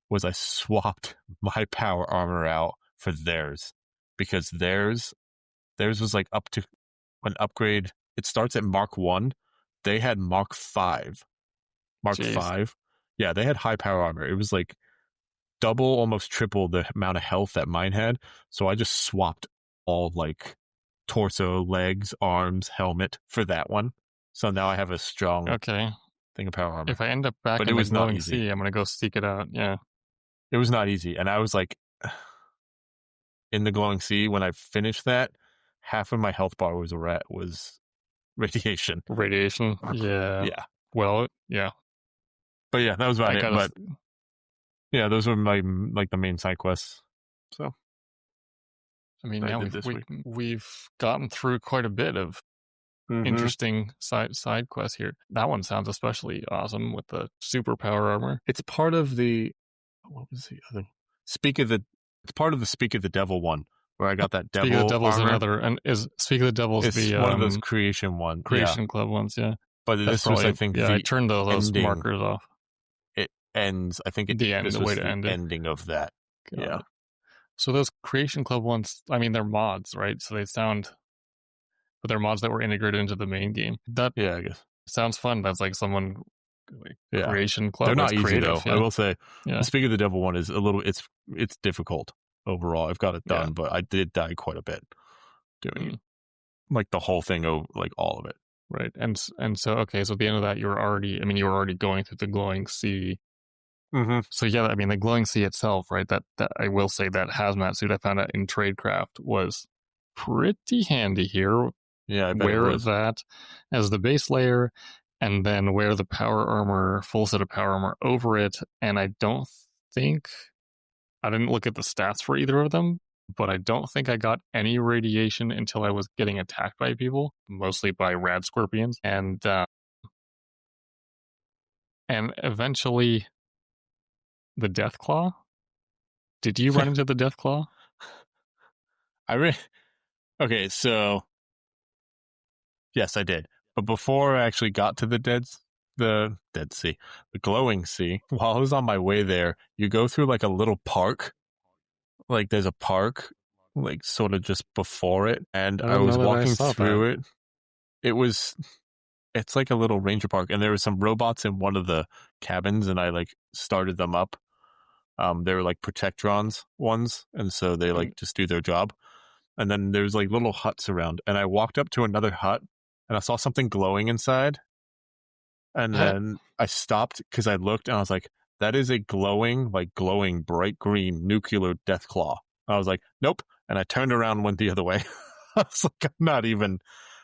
was I swapped my power armor out for theirs, because theirs was like up to an upgrade. It starts at Mark 1. They had Mark 5. Mark 5. Yeah, they had high power armor. It was like double, almost triple the amount of health that mine had. So I just swapped all like torso, legs, arms, helmet for that one. So now I have a strong thing of power armor. If I end up back in the glowing sea, I'm going to go seek it out. Yeah. It was not easy. And I was like, in the glowing sea, when I finished that, half of my health bar was radiation. Radiation? Yeah. Yeah. Well, yeah. But yeah, that was about it. But yeah, those were my the main side quests. So I mean, yeah, we've gotten through quite a bit of interesting side quests here. That one sounds especially awesome with the superpower armor. It's part of the what was the other? It's part of the Speak of the Devil one where I got that devil. Speak of the Devil's armor. Another, and is Speak of the Devil's it's the one of those creation club ones, yeah. But this was, I think, I turned those markers off. It ends. I think this was the ending of that. Yeah. So those creation club ones, I mean, they're mods, right? So they sound, but they're mods that were integrated into the main game. That I guess sounds fun. That's like someone creation club. They're not easy though. Yeah. I will say. Yeah. Speak of the Devil one is a little. It's difficult overall. I've got it done, but I did die quite a bit doing like the whole thing, like all of it. Right, and so okay, so at the end of that, you were already going through the glowing sea. So yeah, I mean the glowing sea itself, right? That I will say that hazmat suit I found out in Tradecraft was pretty handy here. Yeah, I bet wear it was. that as the base layer, and then wear the power armor, full set of power armor over it. And I didn't look at the stats for either of them, but I don't think I got any radiation until I was getting attacked by people, mostly by rad scorpions, and eventually the death claw. Did you run into the death claw? Okay, so yes, I did. But before I actually got to the glowing sea, while I was on my way there, you go through like a little park. Like there's a park, like sort of just before it, and I was walking through it. It's like a little ranger park, and there were some robots in one of the cabins, and I like started them up. They were like Protectrons ones, and so they like just do their job. And then there's like little huts around, and I walked up to another hut, and I saw something glowing inside. And then I stopped because I looked, and I was like, that is a glowing bright green nuclear death claw. I was like, nope. And I turned around and went the other way. I was like,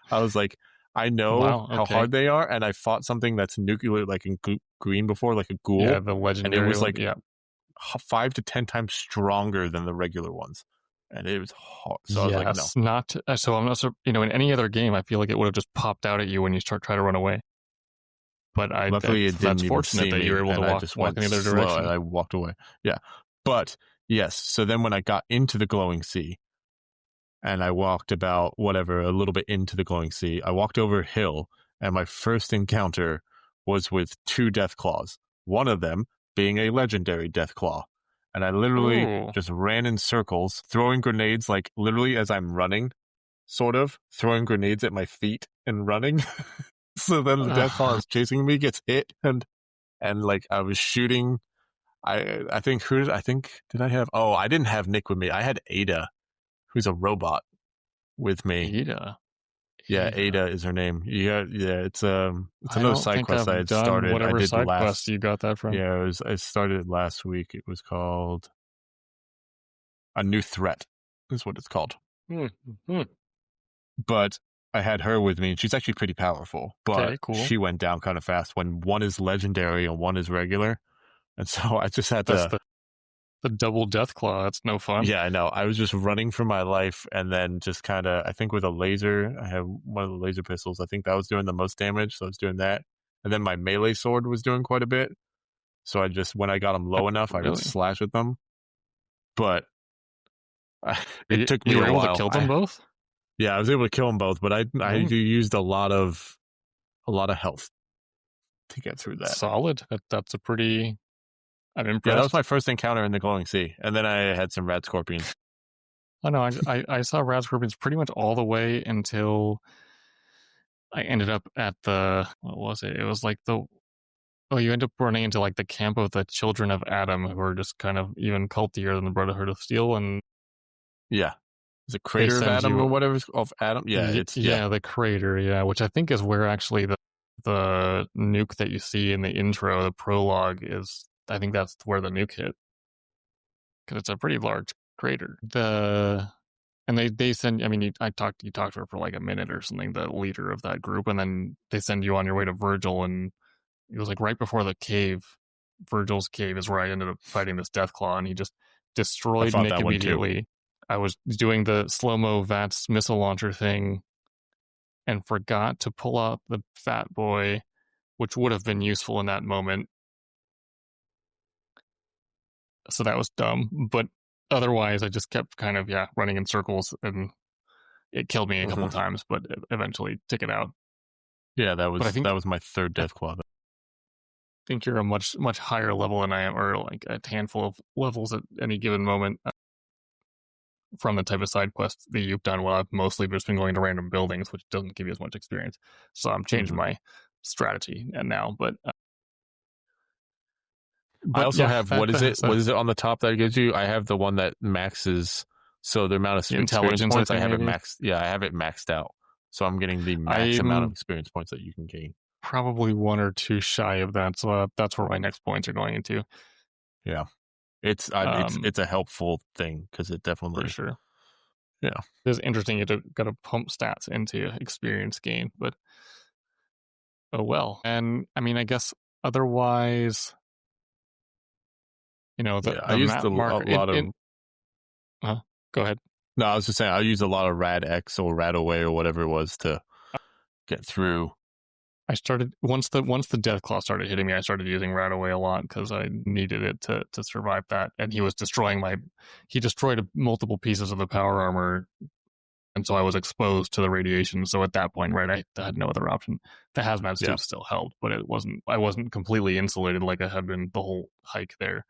I was like, I know how hard they are, and I fought something that's nuclear, like in green before, like a ghoul. Yeah, the legendary. And it was like 5 to 10 times stronger than the regular ones. And it was hard. So I was like, no. So I'm not, in any other game, I feel like it would have just popped out at you when you try to run away. But luckily it didn't even see me, that you were able to walk in the other direction. And I walked away. Yeah. But yes, so then when I got into the glowing sea, and I walked about a little bit into the glowing sea, I walked over a hill, and my first encounter was with 2 death claws. One of them being a legendary death claw. And I literally just ran in circles, throwing grenades, like literally as I'm running, sort of throwing grenades at my feet and running. So then the death claw is chasing me, gets hit, and like I was shooting. I think did I have? Oh, I didn't have Nick with me. I had Ada, who's a robot, with me. Yeah, Ada is her name. Yeah, it's another side quest I had started. Whatever side quest you got that from. Yeah, I started it last week. It was called A New Threat, is what it's called. But I had her with me, and she's actually pretty powerful. But she went down kind of fast when one is legendary and one is regular, and so I just had to. The double death claw, that's no fun. Yeah, I know. I was just running for my life, and then just kind of, I think with a laser, I have one of the laser pistols. I think that was doing the most damage, so I was doing that. And then my melee sword was doing quite a bit. So I just, when I got them low enough, I would slash with them. But it took me a while. You were able to kill them both? Yeah, I was able to kill them both, but I used a lot of health to get through that. Solid. That's a pretty... I'm impressed. Yeah, that was my first encounter in the glowing sea, and then I had some rad scorpions. Oh no, I saw rad scorpions pretty much all the way until I ended up at the, what was it? It was like you end up running into like the camp of the children of Adam, who are just kind of even cultier than the Brotherhood of Steel, and yeah, Is it Crater of Adam or whatever of Adam? Yeah, the crater, yeah, which I think is where actually the nuke that you see in the intro, the prologue, is. I think that's where the nuke hit, because it's a pretty large crater. And they send. I mean, you talked to her for like a minute or something, the leader of that group, and then they send you on your way to Virgil, and it was like right before the cave. Virgil's cave is where I ended up fighting this Deathclaw, and he just destroyed Nick immediately. I was doing the slow-mo VATS missile launcher thing and forgot to pull out the Fat Boy, which would have been useful in that moment. So that was dumb. But otherwise, I just kept kind of, running in circles, and it killed me a couple times, but it eventually took it out. Yeah, that was my third Deathclaw. I think you're a much higher level than I am, or like a handful of levels at any given moment from the type of side quests that you've done. Well, I've mostly just been going to random buildings, which doesn't give you as much experience. So I'm changing my strategy now. But I also have what is it on the top that gives you? I have the one that maxes. So the amount of experience points I have it maxed. Yeah, I have it maxed out. So I'm getting the max amount of experience points that you can gain. Probably 1 or 2 shy of that. So that's where my next points are going into. Yeah, it's a helpful thing because it definitely for sure. Yeah, it's interesting. You got to pump stats into experience gain, but oh well. And I mean, I guess otherwise, I used map a lot of. Go ahead. No, I was just saying I used a lot of Rad X or Rad Away or whatever it was to get through. I started once the Deathclaw started hitting me. I started using Rad Away a lot because I needed it to survive that. And he was he destroyed multiple pieces of the power armor, and so I was exposed to the radiation. So at that point, right, I had no other option. The hazmat suit still held, but I wasn't completely insulated like I had been the whole hike there.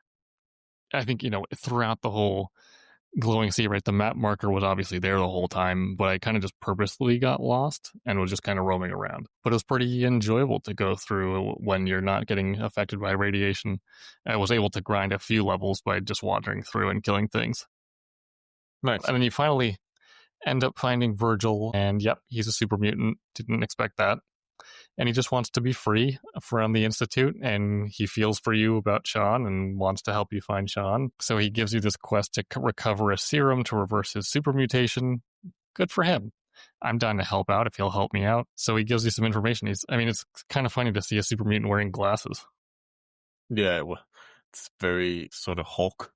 I think throughout the whole glowing sea, right, the map marker was obviously there the whole time, but I kind of just purposely got lost and was just kind of roaming around. But it was pretty enjoyable to go through when you're not getting affected by radiation. I was able to grind a few levels by just wandering through and killing things. Nice. And then you finally end up finding Virgil, and yep, he's a super mutant. Didn't expect that. And he just wants to be free from the Institute, and he feels for you about Shaun and wants to help you find Shaun. So he gives you this quest to recover a serum to reverse his super mutation. Good for him. I'm down to help out if he'll help me out. So he gives you some information. It's kind of funny to see a super mutant wearing glasses. Yeah, it's very sort of Hulk.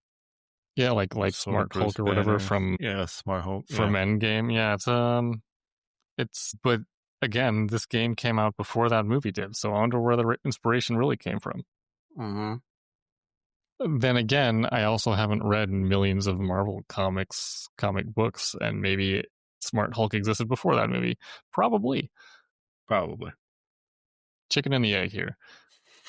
Yeah, like Smart Hulk or whatever from Smart Hulk from Endgame. Yeah, but again, this game came out before that movie did, so I wonder where the inspiration really came from. Then again, I also haven't read millions of Marvel comic books, and maybe Smart Hulk existed before that movie. Probably. Chicken and the egg here.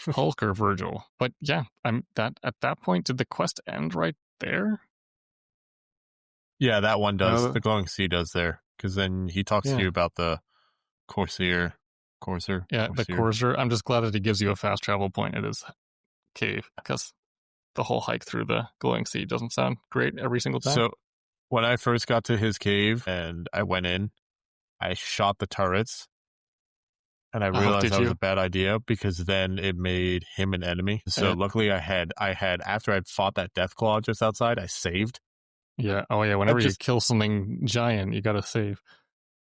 Hulk or Virgil. But yeah, at that point, did the quest end right there? Yeah, that one does. The glowing sea does there, because then he talks to you about the Courser. Yeah, the Courser. I'm just glad that he gives you a fast travel point at his cave, because the whole hike through the glowing sea doesn't sound great every single time. So when I first got to his cave and I went in, I shot the turrets, and I realized that was a bad idea because then it made him an enemy. So luckily I had after I'd fought that Deathclaw just outside, I saved. Yeah. Oh yeah. Whenever you kill something giant, you gotta save.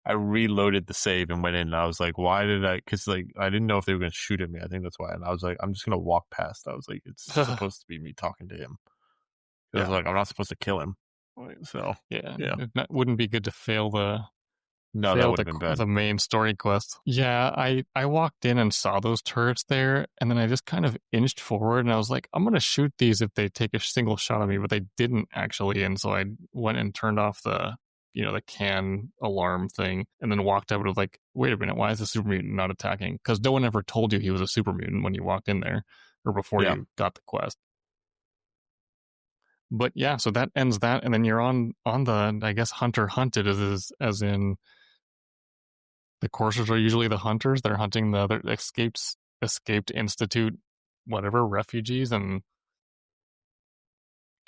I reloaded the save and went in, and I was like, why did I? Because I didn't know if they were going to shoot at me. I think that's why. And I was like, I'm just going to walk past. I was like, it's supposed to be me talking to him. I was like, I'm not supposed to kill him. So it wouldn't be good to fail the. No, that would have been bad. The main story quest. Yeah, I walked in and saw those turrets there, and then I just kind of inched forward, and I was like, I'm going to shoot these if they take a single shot at me, but they didn't actually, and so I went and turned off the can alarm thing, and then walked up and was like, wait a minute, why is the super mutant not attacking? Because no one ever told you he was a super mutant when you walked in there, or before you got the quest. But yeah, so that ends that, and then you're on the, I guess, hunter hunted, as in the coursers are usually the hunters. They're hunting the other escaped Institute, whatever, refugees, and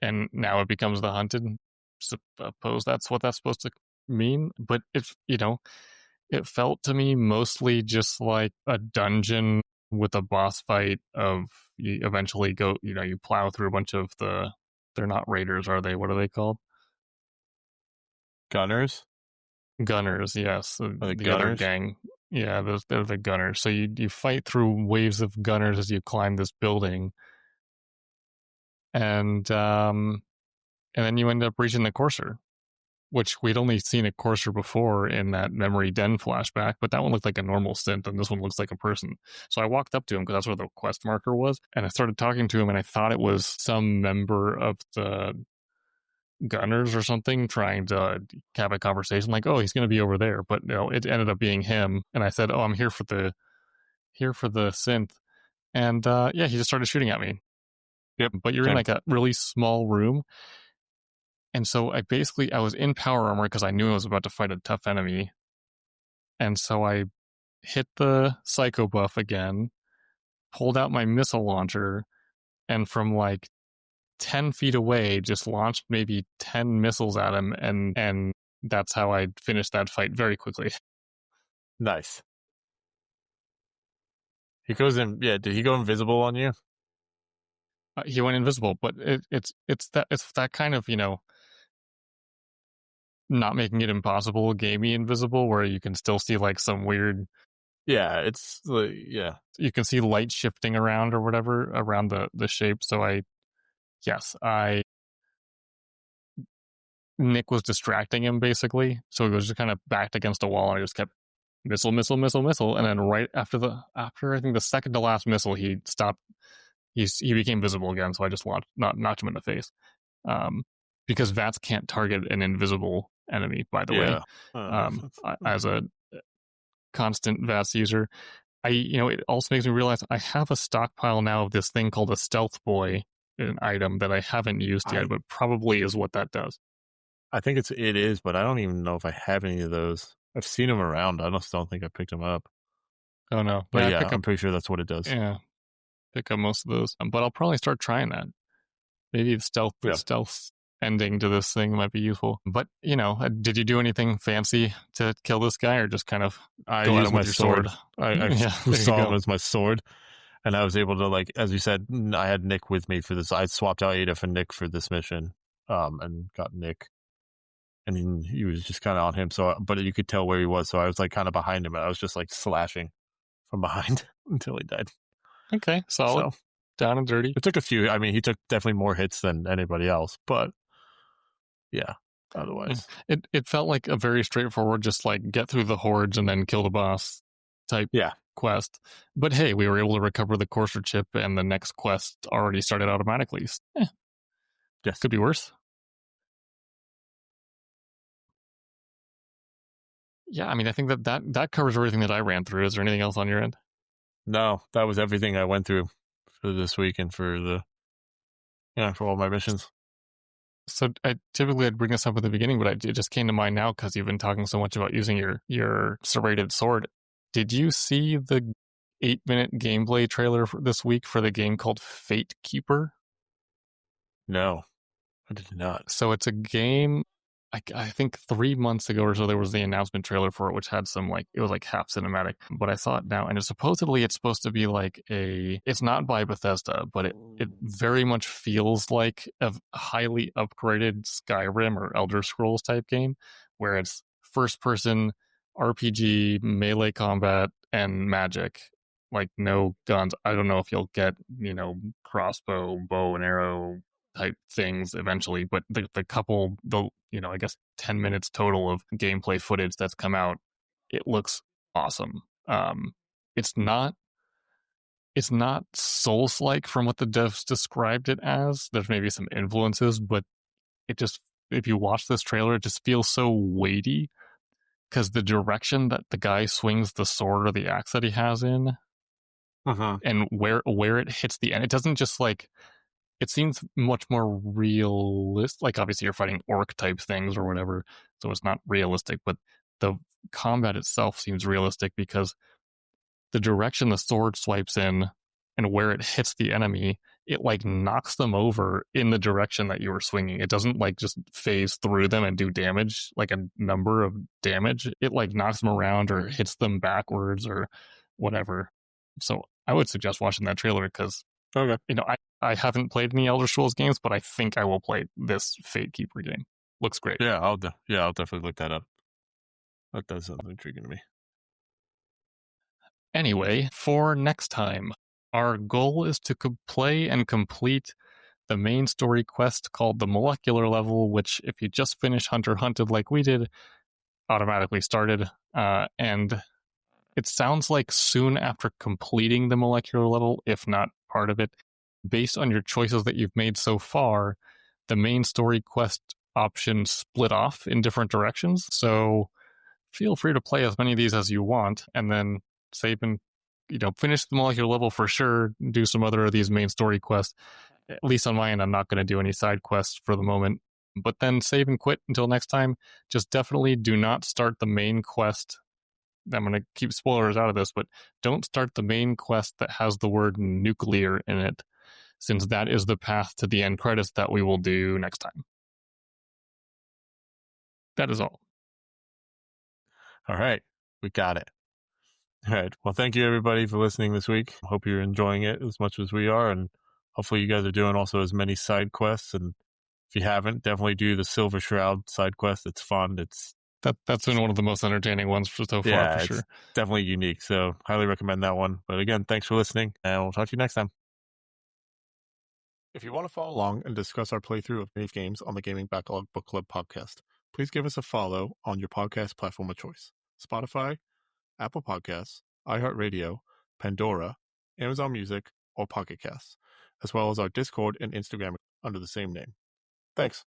now it becomes the hunted. suppose that's what that's supposed to mean. But it felt to me mostly just like a dungeon with a boss fight of you eventually go, you plow through a bunch of they're not raiders, are they? What are they called? Gunners? Gunners, yes. The gunners? Other gang. Yeah, they're the gunners. So you fight through waves of gunners as you climb this building. And then you end up reaching the courser, which we'd only seen a courser before in that memory den flashback, but that one looked like a normal synth, and this one looks like a person. So I walked up to him because that's where the quest marker was, and I started talking to him, and I thought it was some member of the gunners or something trying to have a conversation, like, oh, he's going to be over there. But no, it ended up being him, and I said, oh, I'm here for the synth, and yeah, he just started shooting at me. Yep. But you're in like a really small room. And so I was in power armor because I knew I was about to fight a tough enemy. And so I hit the psycho buff again, pulled out my missile launcher, and from like 10 feet away, just launched maybe 10 missiles at him. And that's how I finished that fight very quickly. Nice. He goes in. Yeah, did he go invisible on you? He went invisible, but it's that kind of, not making it impossible, gamey invisible, where you can still see like some weird. Yeah, it's like, yeah. You can see light shifting around or whatever around the shape. So Nick was distracting him basically. So he was just kind of backed against a wall, and I just kept missile, and then right after I think the second to last missile, he stopped. He became visible again. So I just knocked him in the face. Because VATS can't target an invisible enemy, by the way. As a constant VATS user, it also makes me realize I have a stockpile now of this thing called a stealth boy, an item that I haven't used yet, but probably is what that does. I think it is, but I don't even know if I have any of those. I've seen them around. I just don't think I picked them up. Oh no, but yeah, I'm pretty sure that's what it does. Yeah, pick up most of those, but I'll probably start trying that. Maybe the stealth ending to this thing might be useful. But did you do anything fancy to kill this guy, or just kind of go at him with your sword? I saw him as my sword, and I was able to, like, as you said, I had Nick with me for this. I swapped out Ada for Nick for this mission, and got Nick, and he was just kind of on him. So, but you could tell where he was. So I was like kind of behind him, and I was just like slashing from behind until he died. Okay, solid. So, down and dirty. It took a few. I mean, he took definitely more hits than anybody else, but yeah, otherwise. It felt like a very straightforward, just like get through the hordes and then kill the boss type quest. But hey, we were able to recover the courser chip, and the next quest already started automatically. Yes. Could be worse. Yeah, I mean, I think that covers everything that I ran through. Is there anything else on your end? No, that was everything I went through for this week and for all my missions. So typically I'd bring this up at the beginning, but it just came to mind now because you've been talking so much about using your serrated sword. Did you see the 8-minute gameplay trailer for this week for the game called Fatekeeper? No, I did not. So it's a game. I think 3 months ago or so, there was the announcement trailer for it, which had some it was like half cinematic, but I saw it now, and it's supposed to be like it's not by Bethesda, but it very much feels like a highly upgraded Skyrim or Elder Scrolls type game, where it's first person RPG, melee combat, and magic, like no guns. I don't know if you'll get, crossbow, bow and arrow type things eventually, but the couple, I guess 10 minutes total of gameplay footage that's come out, it looks awesome. It's not Souls-like from what the devs described it as. There's maybe some influences, but it just, if you watch this trailer, it just feels so weighty because the direction that the guy swings the sword or the axe that he has in, and where it hits the end, it doesn't just it seems much more realistic. Like, obviously you're fighting orc type things or whatever, so it's not realistic, but the combat itself seems realistic because the direction the sword swipes in and where it hits the enemy it like knocks them over in the direction that you were swinging. It doesn't like just phase through them and do damage, like a number of damage. It like knocks them around or hits them backwards or whatever. So I would suggest watching that trailer because, okay, I haven't played any Elder Scrolls games, but I think I will play this Fatekeeper game. Looks great. Yeah, I'll definitely look that up. That does sound intriguing to me. Anyway, for next time, our goal is to play and complete the main story quest called the Molecular Level, which, if you just finished Hunter Hunted like we did, automatically started. And it sounds like soon after completing the Molecular Level, if not part of it, based on your choices that you've made so far, the main story quest options split off in different directions. So feel free to play as many of these as you want, and then save and finish the Molecular Level for sure. Do some other of these main story quests. At least on my end, I'm not going to do any side quests for the moment. But then save and quit until next time. Just definitely do not start the main quest. I'm going to keep spoilers out of this, but don't start the main quest that has the word nuclear in it, since that is the path to the end credits that we will do next time. That is all. All right, we got it. All right, well, thank you everybody for listening this week. Hope you're enjoying it as much as we are, and hopefully you guys are doing also as many side quests. And if you haven't, definitely do the Silver Shroud side quest. It's fun. That's been one of the most entertaining ones so far, for sure. Definitely unique, so highly recommend that one. But again, thanks for listening, and we'll talk to you next time. If you want to follow along and discuss our playthrough of many games on the Gaming Backlog Book Club podcast, please give us a follow on your podcast platform of choice: Spotify, Apple Podcasts, iHeartRadio, Pandora, Amazon Music, or Pocket Casts, as well as our Discord and Instagram under the same name. Thanks.